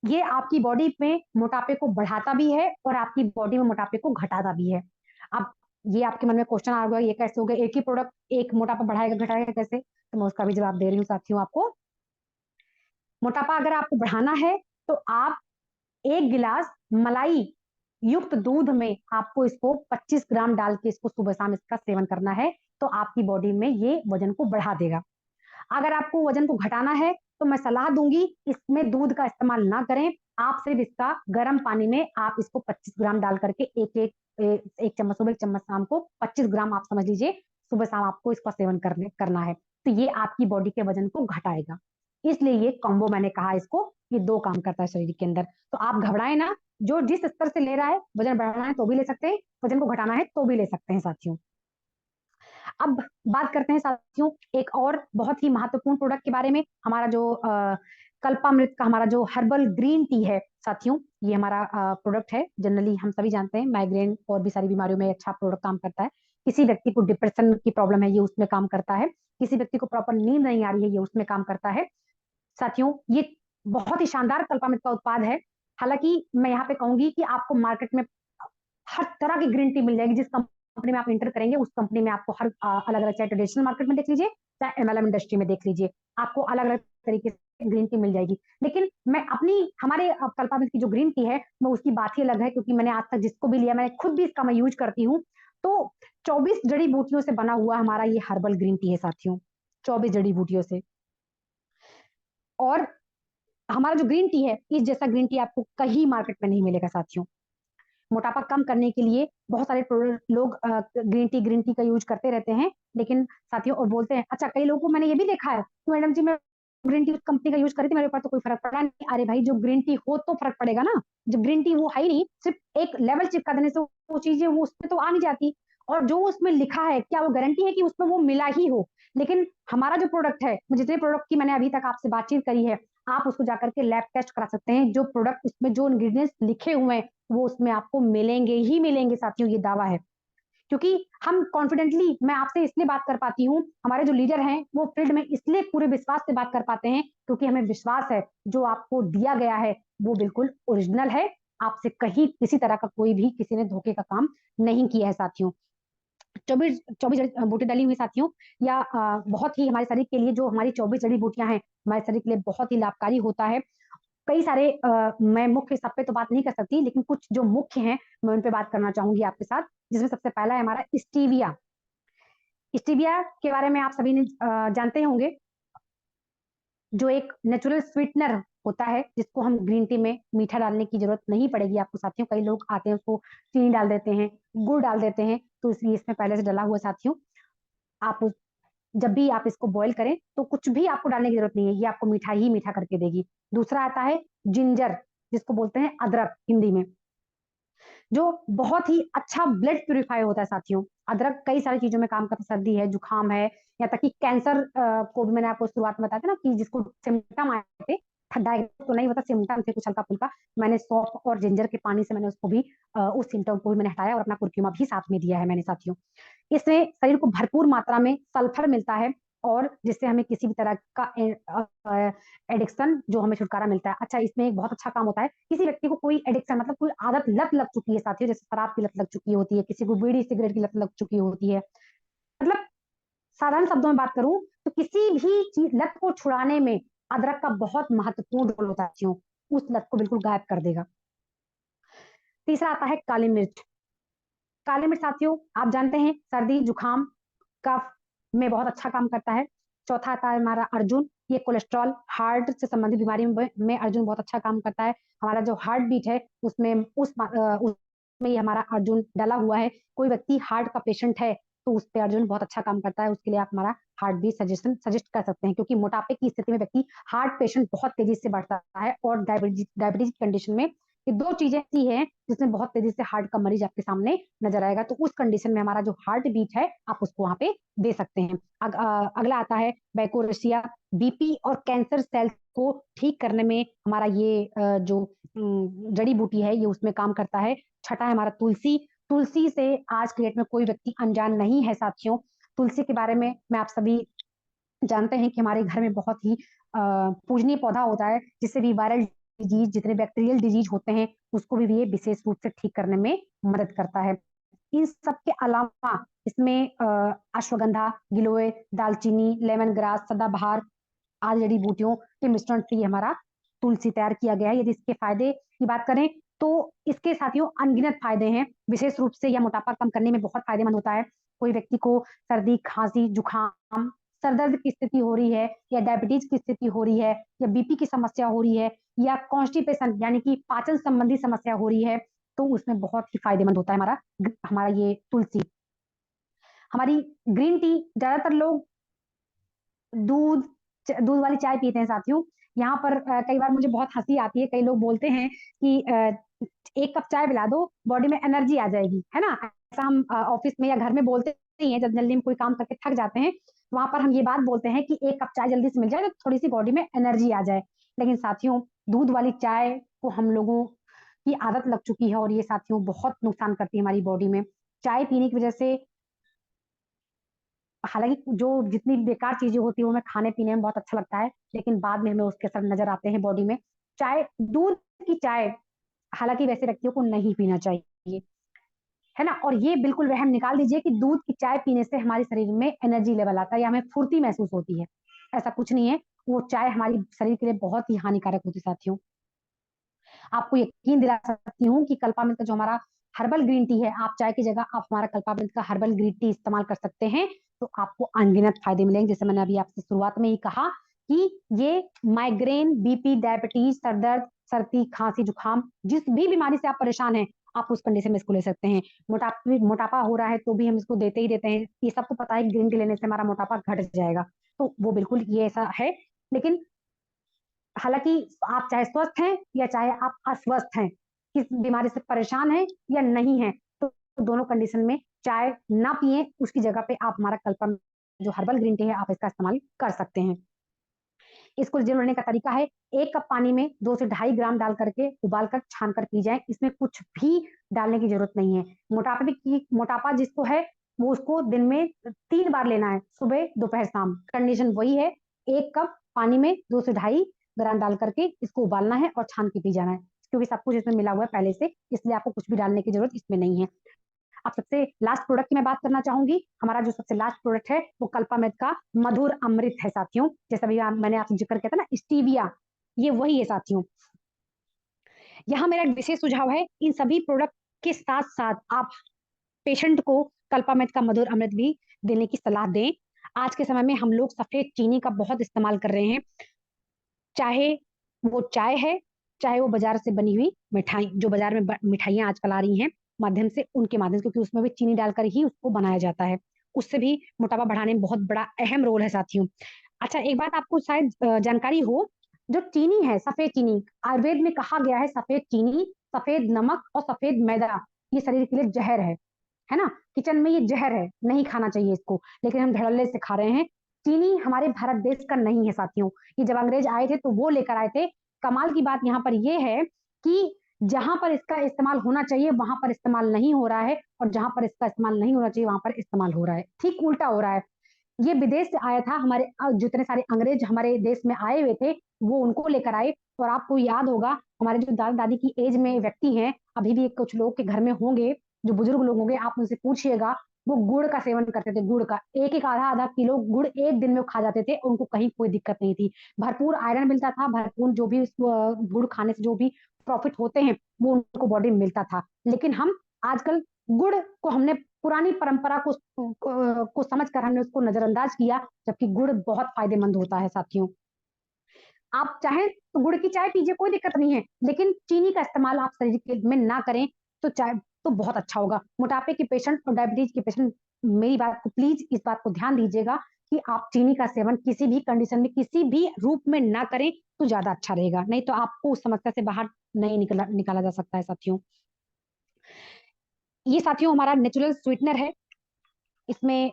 ये आपकी बॉडी में मोटापे को बढ़ाता भी है और आपकी बॉडी में मोटापे को घटाता भी है। अब ये आपके मन में क्वेश्चन आ गया, ये कैसे हो गया, एक ही प्रोडक्ट एक मोटापा बढ़ाएगा घटाएगा कैसे, तो मैं उसका भी जवाब दे रही हूँ साथियों आपको। मोटापा अगर आपको बढ़ाना है तो आप 1 गिलास मलाई युक्त दूध में आपको इसको 25 ग्राम डाल के इसको सुबह शाम इसका सेवन करना है, तो आपकी बॉडी में ये वजन को बढ़ा देगा। अगर आपको वजन को घटाना है तो मैं सलाह दूंगी इसमें दूध का इस्तेमाल ना करें, आप सिर्फ इसका गर्म पानी में आप इसको 25 ग्राम डाल करके एक चम्मच सुबह एक चम्मच शाम को 25 ग्राम आप समझ लीजिए सुबह शाम आपको इसका सेवन करना है, तो ये आपकी बॉडी के वजन को घटाएगा। इसलिए ये कॉम्बो मैंने कहा इसको, ये दो काम करता है शरीर के अंदर। तो आप घबराएं ना, जो जिस स्तर से ले रहा है, वजन बढ़ाना है तो भी ले सकते हैं, वजन को घटाना है तो भी ले सकते हैं साथियों। अब बात करते हैं साथियों एक और बहुत ही महत्वपूर्ण प्रोडक्ट के बारे में, हमारा जो कल्पामृत का हमारा जो हर्बल ग्रीन टी है साथियों, ये हमारा प्रोडक्ट है। जनरली हम सभी जानते हैं माइग्रेन और भी सारी बीमारियों में अच्छा प्रोडक्ट काम करता है। किसी व्यक्ति को डिप्रेशन की प्रॉब्लम है, ये उसमें काम करता है। किसी व्यक्ति को प्रॉपर नींद नहीं आ रही है, ये उसमें काम करता है। साथियों ये बहुत ही शानदार कल्पामृत का उत्पाद है। हालांकि मैं यहाँ पे कहूंगी कि आपको मार्केट में हर तरह की ग्रीन टी मिल जाएगी। जिस कंपनी में आप इंटर करेंगे उस कंपनी में आपको हर अलग अलग, चाहे ट्रेडिशनल मार्केट में देख लीजिए चाहे एमएलएम इंडस्ट्री में देख लीजिए, आपको अलग अलग तरीके से ग्रीन टी मिल जाएगी। लेकिन मैं अपनी हमारे कल्पामृत की जो ग्रीन टी है मैं उसकी बात ही अलग है, क्योंकि मैंने आज तक जिसको भी लिया मैंने खुद भी इसका मैं यूज करती हूँ। तो 24 जड़ी बूटियों से बना हुआ हमारा ये हर्बल ग्रीन टी है साथियों, 24 जड़ी बूटियों से। और हमारा जो ग्रीन टी है इस जैसा ग्रीन टी आपको कहीं मार्केट में नहीं मिलेगा साथियों। मोटापा कम करने के लिए बहुत सारे लोग ग्रीन टी का यूज करते रहते हैं, लेकिन साथियों और बोलते हैं, अच्छा कई लोगों को मैंने ये भी देखा है कि मैडम जी मैं ग्रीन टी कंपनी का यूज करी थी, मेरे ऊपर तो कोई फर्क पड़ा नहीं। अरे भाई जो ग्रीन टी हो तो फर्क पड़ेगा ना, जो ग्रीन टी वो है ही नहीं, सिर्फ एक लेवल चिपका देने से वो चीजें वो उसमें तो आ नहीं जाती। और जो उसमें लिखा है क्या वो गारंटी है कि उसमें वो मिला ही हो। लेकिन हमारा जो प्रोडक्ट है, जितने प्रोडक्ट की मैंने अभी तक आपसे बातचीत करी है, आप उसको जाकर के लैब टेस्ट करा सकते हैं। जो प्रोडक्ट उसमें जो इंग्रेडिएंट्स लिखे हुए हैं वो उसमें आपको मिलेंगे ही मिलेंगे साथियों, ये दावा है। क्योंकि हम कॉन्फिडेंटली मैं आपसे इसलिए बात कर पाती हूँ, हमारे जो लीडर हैं वो फील्ड में इसलिए पूरे विश्वास से बात कर पाते हैं क्योंकि हमें विश्वास है जो आपको दिया गया है वो बिल्कुल ओरिजिनल है। आपसे कहीं किसी तरह का कोई भी किसी ने धोखे का काम नहीं किया है साथियों। 24 बूटी डली हुई साथियों, या बहुत ही हमारे शरीर के लिए जो हमारी 24 जड़ी बूटियां हैं हमारे शरीर के लिए बहुत ही लाभकारी होता है। कई सारे मैं मुख्य सब पे तो बात नहीं कर सकती, लेकिन कुछ जो मुख्य हैं मैं उन पे बात करना चाहूंगी आपके साथ, जिसमें सबसे पहला है हमारा स्टीविया। स्टीविया के बारे में आप सभी ने जानते होंगे, जो एक नेचुरल स्वीटनर होता है जिसको हम ग्रीन टी में मीठा डालने की जरूरत नहीं पड़ेगी आपको साथियों। कई लोग आते हैं उसको चीनी डाल देते हैं, गुड़ डाल देते हैं, तो इसलिए इसमें पहले से डला हुआ साथियों। आप जब भी आप इसको बॉईल करें तो कुछ भी आपको डालने की जरूरत नहीं है, ये आपको मीठा ही मीठा करके देगी। दूसरा आता है जिंजर, जिसको बोलते हैं अदरक हिंदी में, जो बहुत ही अच्छा ब्लड प्यूरिफाई होता है साथियों। अदरक कई सारी चीजों में काम करता है, सर्दी है, जुकाम है, या तक कि कैंसर को भी मैंने आपको शुरुआत में बताया था ना कि जिसको सिम्टम आए थे, डायग्नोस तो नहीं होता, सिम्टम थे कुछ हल्का फुल्का, मैंने सौंफ और जिंजर के पानी से मैंने उसको भी उस सिम्टम को भी मैंने हटाया और अपना कुर्क्यूमा भी साथ में दिया है मैंने साथियों। इससे शरीर को भरपूर मात्रा में सल्फर मिलता है और जिससे हमें किसी भी तरह का एडिक्शन जो हमें छुटकारा मिलता है। अच्छा इसमें एक बहुत अच्छा काम होता है, किसी व्यक्ति को कोई एडिक्शन मतलब कोई आदत लत लग चुकी है साथियों, जैसे शराब की लत लग चुकी होती है, किसी को बीड़ी सिगरेट की लत लग चुकी होती है, मतलब साधारण शब्दों में बात करूं तो किसी भी चीज लत को छुड़ाने में अदरक का बहुत महत्वपूर्ण रोल होता है साथियों, उस लत को बिल्कुल गायब कर देगा। तीसरा आता है काली मिर्च। काली मिर्च साथियों आप जानते हैं सर्दी जुकाम कफ में बहुत अच्छा काम करता है। चौथा आता है हमारा अर्जुन, ये कोलेस्ट्रॉल हार्ट से संबंधित बीमारी में अर्जुन बहुत अच्छा काम करता है। हमारा जो हार्ट बीट है उसमें उसमें ये हमारा अर्जुन डला हुआ है। कोई व्यक्ति हार्ट का पेशेंट है तो उस पर अर्जुन बहुत अच्छा काम करता है, उसके लिए आप हमारा हार्ट बीट सजेस्ट कर सकते हैं, क्योंकि मोटापे की स्थिति में व्यक्ति हार्ट पेशेंट बहुत तेजी से बढ़ता है और डायबिटीज कंडीशन में ये 2 चीजें ऐसी हैं जिसमें बहुत तेजी से हार्ट का मरीज आपके सामने नजर आएगा। तो उस कंडीशन में हमारा जो हार्ट बीट है आप उसको वहां पे दे सकते हैं। अगला आता है बैकोरेशिया। बीपी और कैंसर सेल्स को ठीक करने में हमारा ये जो जड़ी बूटी है ये उसमें काम करता है। छठा है हमारा तुलसी। तुलसी से आज के डेट में कोई व्यक्ति अनजान नहीं है साथियों। तुलसी के बारे में मैं आप सभी जानते हैं कि हमारे घर में बहुत ही पूजनीय पौधा होता है, जिससे भी वायरल डिजीज, जितने बैक्टीरियल डिजीज होते हैं उसको भी ये विशेष रूप से ठीक करने में मदद करता है। इन सब के अलावा इसमें अश्वगंधा, गिलोय, दालचीनी, लेमन ग्रास, सदाबहार आदि जड़ी बूटियों के मिश्रण से ये हमारा तुलसी तैयार किया गया है। यदि इसके फायदे की बात करें तो इसके साथियों अनगिनत फायदे हैं। विशेष रूप से यह मोटापा कम करने में बहुत फायदेमंद होता है। कोई व्यक्ति को सर्दी, खांसी, जुकाम, सर दर्द की स्थिति हो रही है, या डायबिटीज की स्थिति हो रही है, या बीपी की समस्या हो रही है, या कॉन्स्टिपेशन यानी कि पाचन संबंधी समस्या हो रही है, तो उसमें बहुत ही फायदेमंद होता है हमारा हमारा ये तुलसी। हमारी ग्रीन टी, ज्यादातर लोग दूध दूध वाली चाय पीते हैं साथियों। यहाँ पर कई बार मुझे बहुत हंसी आती है। कई लोग बोलते हैं कि 1 कप चाय पिला दो, बॉडी में एनर्जी आ जाएगी, है ना। ऐसा हम ऑफिस में या घर में बोलते नहीं है। जब जल्दी में कोई काम करके थक जाते हैं वहां पर हम ये बात बोलते हैं कि 1 कप चाय जल्दी से मिल जाए तो थोड़ी सी बॉडी में एनर्जी आ जाए। लेकिन साथियों दूध वाली चाय को हम लोगों की आदत लग चुकी है और ये साथियों बहुत नुकसान करती है हमारी बॉडी में। चाय पीने की वजह से, हालांकि जो जितनी बेकार चीजें होती है वो हमें खाने पीने में बहुत अच्छा लगता है, लेकिन बाद में हमें उसके असर नजर आते हैं बॉडी में। चाय, दूध की चाय हालांकि वैसे व्यक्तियों को नहीं पीना चाहिए, है ना। और ये बिल्कुल वहम निकाल दीजिए कि दूध की चाय पीने से हमारे शरीर में एनर्जी लेवल आता है या हमें फुर्ती महसूस होती है। ऐसा कुछ नहीं है। वो चाय हमारी शरीर के लिए बहुत ही हानिकारक होती है साथियों। आपको यकीन दिला सकती हूँ कि कल्पामिंत का जो हमारा हर्बल ग्रीन टी है, आप चाय की जगह आप हमारा कल्पामिंत का हर्बल ग्रीन टी इस्तेमाल कर सकते हैं, तो आपको अनगिनत फायदे मिलेंगे। जैसे मैंने अभी आपसे शुरुआत में ही कहा कि ये माइग्रेन, बीपी, डायबिटीज, सरदर्द, सर्दी, खांसी, जुकाम, जिस भी बीमारी से आप परेशान हैं आप उस कंडीशन में इसको ले सकते हैं। मोटापा हो रहा है तो भी हम इसको देते ही देते हैं। ये सबको पता है कि ग्रीन टी लेने से हमारा मोटापा घट जाएगा, तो वो बिल्कुल ये ऐसा है। लेकिन हालांकि आप चाहे स्वस्थ हैं या चाहे आप अस्वस्थ हैं, किस बीमारी से परेशान हैं या नहीं है, तो दोनों कंडीशन में चाय ना पिए, उसकी जगह पे आप हमारा कल्पम जो हर्बल ग्रीन टी है आप इसका इस्तेमाल कर सकते हैं। इसको बनाने का तरीका है, 1 कप पानी में 2 से 2.5 ग्राम डाल करके उबाल कर छान कर पी जाए। इसमें कुछ भी डालने की जरूरत नहीं है। मोटापा जिसको है वो उसको दिन में 3 बार लेना है, सुबह, दोपहर, शाम। कंडीशन वही है, 1 कप पानी में 2 से 2.5 ग्राम डाल करके इसको उबालना है और छान के पी जाना है, क्योंकि सब कुछ इसमें मिला हुआ है पहले से, इसलिए आपको कुछ भी डालने की जरूरत इसमें नहीं है। अब सबसे लास्ट प्रोडक्ट की मैं बात करना चाहूंगी। हमारा जो सबसे लास्ट प्रोडक्ट है वो कल्पामृत का मधुर अमृत है साथियों। जैसा भी मैंने आपसे जिक्र किया था ना, स्टीविया, ये वही है साथियों। यहाँ मेरा एक विशेष सुझाव है, इन सभी प्रोडक्ट के साथ साथ आप पेशेंट को कल्पामृत का मधुर अमृत भी देने की सलाह दें। आज के समय में हम लोग सफेद चीनी का बहुत इस्तेमाल कर रहे हैं, चाहे वो चाय है, चाहे वो बाजार से बनी हुई मिठाई, जो बाजार में मिठाइयाँ आजकल आ रही हैं माध्यम से, उनके माध्यम से, क्योंकि उसमें भी चीनी डालकर ही उसको बनाया जाता है। उससे भी मोटापा बढ़ाने में बहुत बड़ा अहम रोल है साथियों। अच्छा, एक बात आपको शायद जानकारी हो, जो चीनी है, सफेद चीनी, आयुर्वेद में कहा गया है सफेद चीनी, सफेद नमक और सफेद मैदा ये शरीर के लिए जहर है ना। किचन में ये जहर है, नहीं खाना चाहिए इसको, लेकिन हम धड़ल्ले से खा रहे हैं। चीनी हमारे भारत देश का नहीं है साथियों, ये जब अंग्रेज आए थे तो वो लेकर आए थे। कमाल की बात यहाँ पर ये है कि जहां पर इसका इस्तेमाल होना चाहिए वहां पर इस्तेमाल नहीं हो रहा है, और जहां पर इसका इस्तेमाल नहीं होना चाहिए वहां पर इस्तेमाल हो रहा है, ठीक उल्टा हो रहा है। ये विदेश से आया था, हमारे जितने सारे अंग्रेज हमारे देश में आए हुए थे वो उनको लेकर आए। और आपको याद होगा हमारे जो दादा दादी की एज में व्यक्ति हैं, अभी भी कुछ लोग के घर में होंगे, जो बुजुर्ग लोग होंगे, आप उनसे पूछिएगा, वो गुड़ का सेवन करते थे। गुड़ का एक एक आधा आधा किलो गुड़ एक दिन में वो खा जाते थे, उनको कहीं कोई दिक्कत नहीं थी। भरपूर आयरन मिलता था, भरपूर जो भी गुड़ खाने से जो भी प्रॉफिट होते हैं वो उनको बॉडी में मिलता था। लेकिन हम आजकल गुड़ को हमने पुरानी परंपरा को समझ कर हमने उसको नजरअंदाज किया, जबकि गुड़ बहुत फायदेमंद होता है साथियों। आप चाहें तो गुड़ की चाय पीजिए, कोई दिक्कत नहीं है, लेकिन चीनी का इस्तेमाल आप शरीर में ना करें तो चाय तो बहुत अच्छा होगा। मोटापे के पेशेंट और डायबिटीज के पेशेंट मेरी बात को प्लीज इस बात को ध्यान दीजिएगा कि आप चीनी का सेवन किसी भी कंडीशन में, किसी भी रूप में ना करें तो ज्यादा अच्छा रहेगा, नहीं तो आपको उस समस्या से बाहर नहीं निकाला जा सकता है साथियों। ये साथियों हमारा नेचुरल स्वीटनर है। इसमें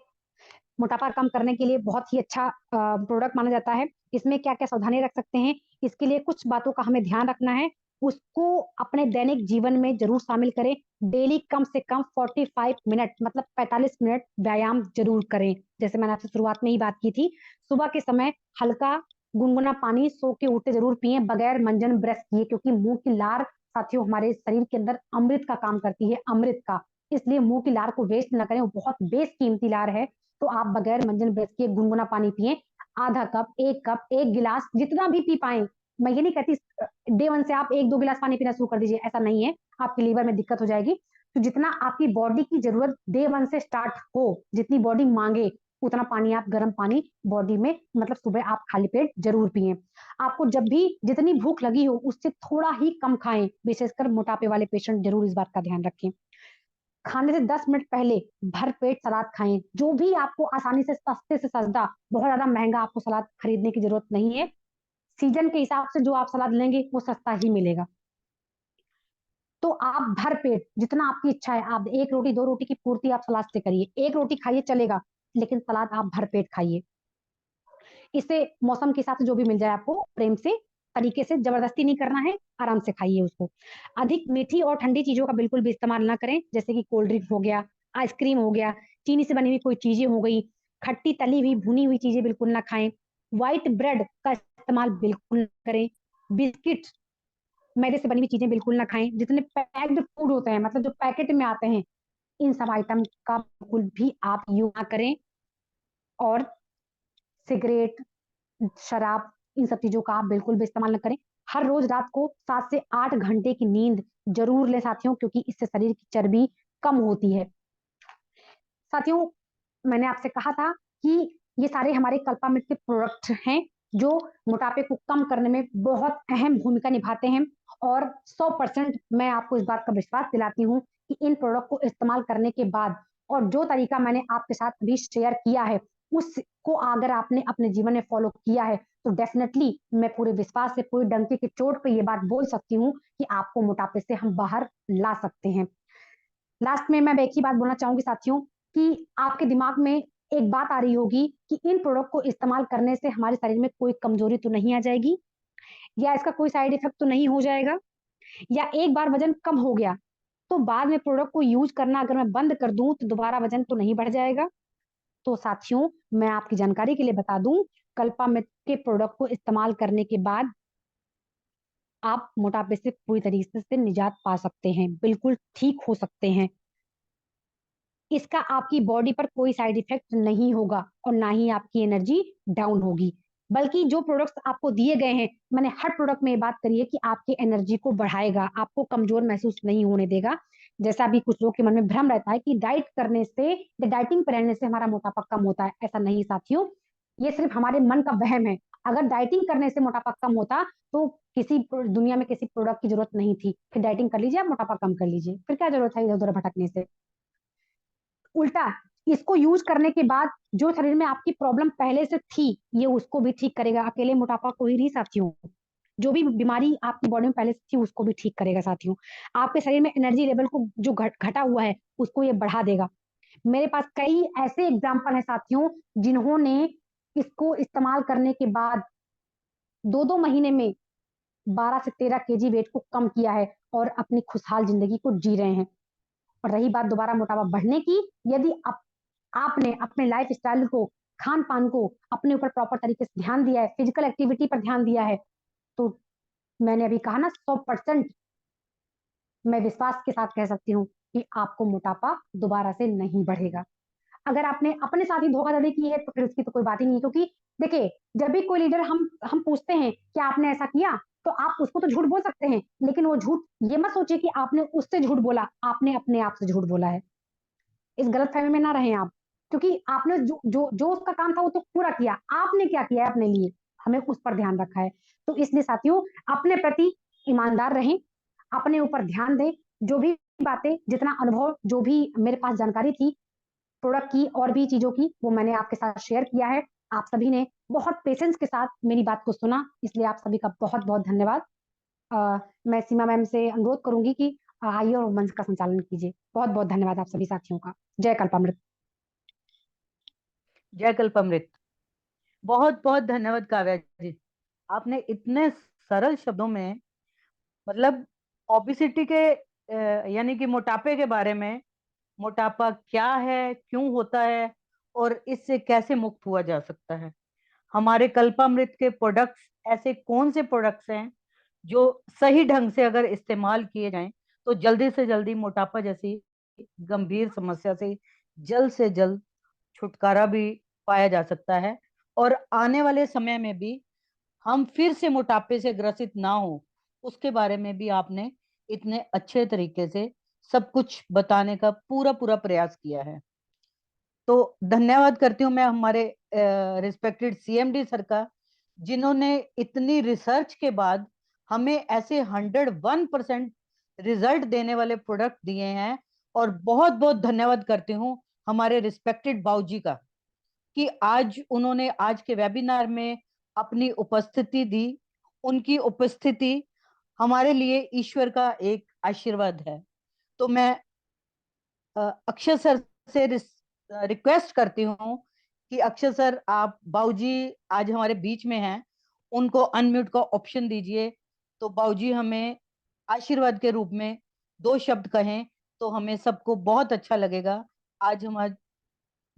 मोटापा कम करने के लिए बहुत ही अच्छा प्रोडक्ट माना जाता है। इसमें क्या क्या सावधानी रख सकते हैं, इसके लिए कुछ बातों का हमें ध्यान रखना है, उसको अपने दैनिक जीवन में जरूर शामिल करें। डेली कम से कम 45 मिनट मतलब 45 मिनट व्यायाम जरूर करें। जैसे मैंने आपसे शुरुआत में ही बात की थी, सुबह के समय हल्का गुनगुना पानी सो के उठते जरूर पिए, बगैर मंजन ब्रश किए, क्योंकि मुंह की लार साथियों हमारे शरीर के अंदर अमृत का काम करती है, अमृत का। इसलिए मुंह की लार को वेस्ट ना करें, वो बहुत बेशकीमती लार है। तो आप बगैर मंजन ब्रश किए गुनगुना पानी पिए, आधा कप, एक गिलास, जितना भी पी पाए। मैं ये नहीं कहती डे 1 से आप 1-2 गिलास पानी पीना शुरू कर दीजिए, ऐसा नहीं है, आपकी लीवर में दिक्कत हो जाएगी। तो जितना आपकी बॉडी की जरूरत डे 1 से स्टार्ट हो, जितनी बॉडी मांगे उतना पानी आप, गर्म पानी बॉडी में, मतलब सुबह आप खाली पेट जरूर पिए। आपको जब भी जितनी भूख लगी हो उससे थोड़ा ही कम खाएं, विशेषकर मोटापे वाले पेशेंट जरूर इस बात का ध्यान रखें। खाने से 10 मिनट पहले भर पेट सलाद खाएं, जो भी आपको आसानी से, सस्ते से सस्ता, बहुत ज्यादा महंगा आपको सलाद खरीदने की जरूरत नहीं है। सीजन के हिसाब से जो आप सलाद लेंगे वो सस्ता ही मिलेगा। तो आप भर पेट जितना आपकी इच्छा है, आप 1 रोटी 2 रोटी की पूर्ति आप सलाद से करिए, 1 रोटी खाइए चलेगा, लेकिन सलाद आप भर पेट खाइए। इससे मौसम के हिसाब से जो भी मिल जाए आपको, प्रेम से, तरीके से, जबरदस्ती नहीं करना है, आराम से खाइए उसको। अधिक मीठी और ठंडी चीजों का बिल्कुल भी इस्तेमाल ना करें, जैसे कि कोल्ड ड्रिंक हो गया, आइसक्रीम हो गया, चीनी से बनी हुई कोई चीजें हो गई, खट्टी तली हुई भुनी हुई चीजें बिल्कुल ना खाएं। व्हाइट ब्रेड का इस्तेमाल बिल्कुल ना करें। बिस्किट, मैदे से बनी हुई चीजें बिल्कुल ना खाएं। जितने पैक्ड फूड होते हैं, मतलब जो पैकेट में आते हैं, इन सब आइटम का बिल्कुल भी आप यूज ना करें। और सिगरेट, शराब, इन सब चीजों का आप बिल्कुल भी इस्तेमाल न करें। हर रोज रात को 7 से 8 घंटे की नींद जरूर लें साथियों, क्योंकि इससे शरीर की चर्बी कम होती है। साथियों, मैंने आपसे कहा था कि ये सारे हमारे कल्पामित के प्रोडक्ट हैं जो मोटापे को कम करने में बहुत अहम भूमिका निभाते हैं। और 100% मैं आपको इस बात का विश्वास दिलाती हूँ कि इन प्रोडक्ट को इस्तेमाल करने के बाद, और जो तरीका मैंने आपके साथ अभी शेयर किया है, उसको अगर आपने अपने जीवन में फॉलो किया है, तो डेफिनेटली मैं पूरे विश्वास से, पूरी डंके की चोट पे ये बात बोल सकती हूँ कि आपको मोटापे से हम बाहर ला सकते हैं। लास्ट में मैं एक ही बात बोलना चाहूंगी साथियों, कि आपके दिमाग में एक बात आ रही होगी कि इन प्रोडक्ट को इस्तेमाल करने से हमारे शरीर में कोई कमजोरी तो नहीं आ जाएगी, या इसका कोई साइड इफेक्ट तो नहीं हो जाएगा, या एक बार वजन कम हो गया तो बाद में प्रोडक्ट को यूज करना अगर मैं बंद कर दूं तो दोबारा वजन तो नहीं बढ़ जाएगा। तो साथियों, मैं आपकी जानकारी के लिए बता दूं, कल्पामित के प्रोडक्ट को इस्तेमाल करने के बाद आप मोटापे से पूरी तरीके से निजात पा सकते हैं, बिल्कुल ठीक हो सकते हैं। इसका आपकी बॉडी पर कोई साइड इफेक्ट नहीं होगा, और ना ही आपकी एनर्जी डाउन होगी। बल्कि जो प्रोडक्ट्स आपको दिए गए हैं, मैंने हर प्रोडक्ट में ये बात करी है कि आपकी एनर्जी को बढ़ाएगा, आपको कमजोर महसूस नहीं होने देगा। जैसा भी कुछ लोग के मन में भ्रम रहता है कि डाइट करने से या डाइटिंग पर रहने से हमारा मोटापा कम होता है, ऐसा नहीं साथियों, ये सिर्फ हमारे मन का वहम है। अगर डाइटिंग करने से मोटापा कम होता तो किसी दुनिया में किसी प्रोडक्ट की जरूरत नहीं थी। फिर डाइटिंग कर लीजिए, आप मोटापा कम कर लीजिए, फिर क्या जरूरत है इधर उधर भटकने से। उल्टा, इसको यूज करने के बाद जो शरीर में आपकी प्रॉब्लम पहले से थी, ये उसको भी ठीक करेगा। अकेले मोटापा को ही नहीं साथियों, जो भी बीमारी आपकी बॉडी में पहले से थी उसको भी ठीक करेगा साथियों। आपके शरीर में एनर्जी लेवल को जो घटा हुआ है उसको ये बढ़ा देगा। मेरे पास कई ऐसे एग्जाम्पल है साथियों, जिन्होंने इसको इस्तेमाल करने के बाद 2-2 महीने में 12 से 13 केजी वेट को कम किया है और अपनी खुशहाल जिंदगी को जी रहे हैं। और रही बात दोबारा मोटापा बढ़ने की, यदि आपने अपने लाइफ स्टाइल को, खान पान को, अपने ऊपर प्रॉपर तरीके से ध्यान दिया है, फिजिकल एक्टिविटी पर ध्यान दिया है, तो मैंने अभी कहा ना, 100% मैं विश्वास के साथ कह सकती हूँ कि आपको मोटापा दोबारा से नहीं बढ़ेगा। अगर आपने अपने साथ ही धोखाधड़ी की है तो फिर उसकी तो कोई बात ही नहीं है, क्योंकि देखिए, जब भी कोई लीडर हम पूछते हैं कि आपने ऐसा किया, तो आप उसको तो झूठ बोल सकते हैं, लेकिन वो झूठ ये मत सोचिए कि आपने उससे झूठ बोला, आपने अपने आप से झूठ बोला है। इस गलतफहमी में ना रहें आप, क्योंकि आपने जो जो जो उसका काम था वो तो पूरा किया, आपने क्या किया है अपने लिए, हमें उस पर ध्यान रखा है। तो इसलिए साथियों, अपने प्रति ईमानदार रहें, अपने ऊपर ध्यान दें। जो भी बातें, जितना अनुभव, जो भी मेरे पास जानकारी थी, प्रोडक्ट की और भी चीजों की, वो मैंने आपके साथ शेयर किया है। आप सभी ने बहुत पेशेंस के साथ मेरी बात को सुना, इसलिए आप सभी का बहुत बहुत धन्यवाद। मैं सीमा मैम से अनुरोध करूंगी कि आइए और मंच का संचालन कीजिए। बहुत बहुत धन्यवाद आप सभी साथियों का। जय कल्पामृत। जय कल्पामृत। बहुत बहुत धन्यवाद काव्या जी, आपने इतने सरल शब्दों में, मतलब ओबेसिटी के यानी कि मोटापे के बारे में, मोटापा क्या है, क्यों होता है और इससे कैसे मुक्त हुआ जा सकता है। हमारे कल्पामृत के प्रोडक्ट्स ऐसे कौन से प्रोडक्ट्स हैं जो सही ढंग से अगर इस्तेमाल किए जाएं तो जल्दी से जल्दी मोटापा जैसी गंभीर समस्या से जल्द छुटकारा भी पाया जा सकता है, और आने वाले समय में भी हम फिर से मोटापे से ग्रसित ना हो, उसके बारे में भी आपने इतने अच्छे तरीके से सब कुछ बताने का पूरा पूरा प्रयास किया है। तो धन्यवाद करती हूँ मैं हमारे रिस्पेक्टेड सीएमडी सर का, जिन्होंने इतनी रिसर्च के बाद हमें ऐसे 101% रिजल्ट देने वाले प्रोडक्ट दिए हैं। और बहुत बहुत धन्यवाद करती हूँ हमारे रिस्पेक्टेड बाबूजी का, कि आज उन्होंने आज के वेबिनार में अपनी उपस्थिति दी। उनकी उपस्थिति हमारे लिए ईश्वर का एक आशीर्वाद है। तो मैं अक्षय सर से रिक्वेस्ट करती हूँ कि अक्षय सर, आप बाबूजी आज हमारे बीच में हैं, उनको अनम्यूट का ऑप्शन दीजिए, तो बाबूजी हमें आशीर्वाद के रूप में दो शब्द कहें तो हमें सबको बहुत अच्छा लगेगा। आज हमारे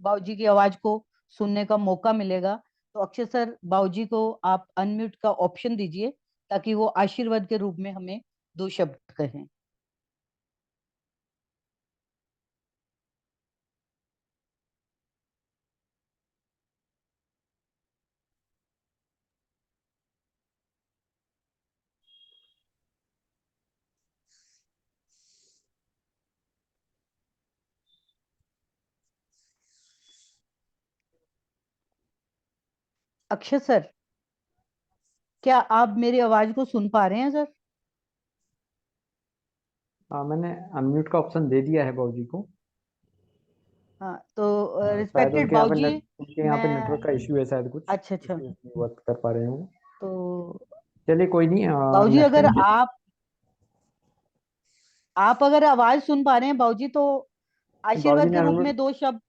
बाबूजी की आवाज को सुनने का मौका मिलेगा। तो अक्षय सर, बाबूजी को आप अनम्यूट का ऑप्शन दीजिए ताकि वो आशीर्वाद के रूप में हमें दो शब्द कहें। अक्षय सर, क्या आप मेरी आवाज को सुन पा रहे हैं सर? मैंने अनम्यूट का ऑप्शन दे दिया है बाबूजी को। हाँ, तो शायद रिस्पेक्टेड बाबूजी, उनके यहाँ पे मैं, नेटवर्क का इश्यू है शायद कुछ, अच्छा अच्छा, इसलिए नहीं वर्क कर पा रहे हो। तो चलिए कोई नहीं, बाबूजी नेक्स्ट अगर टाइम। आप अगर आवाज सुन पा रहे हैं बाबूजी, तो बाबूजी आशीर्वाद ने के रूप अनम्यूट, में दो शब्द।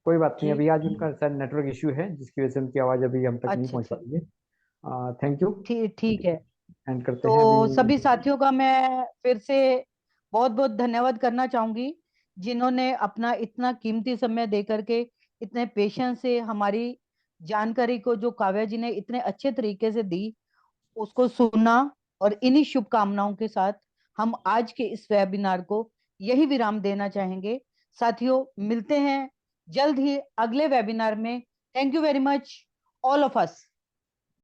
कोई बात नहीं, जी, अभी आज उनका शायद नेटवर्क इश्यू है जिसकी वजह से उनकी आवाज़ अभी हम तक नहीं अच्छा पहुंच पा अच्छा, रही है। Thank you. ठीक ठीक है। एंड करते हैं तो सभी अभी। साथियों का मैं फिर से बहुत बहुत धन्यवाद करना चाहूंगी, जिन्होंने अपना इतना कीमती समय दे करके इतने पेशेंस से हमारी जानकारी को, जो काव्या जी ने इतने अच्छे तरीके से दी, उसको सुना। और इन्हीं शुभकामनाओं के साथ हम आज के इस वेबिनार को यही विराम देना चाहेंगे। साथियों, मिलते हैं जल्द ही अगले वेबिनार में। Thank you very much all of us.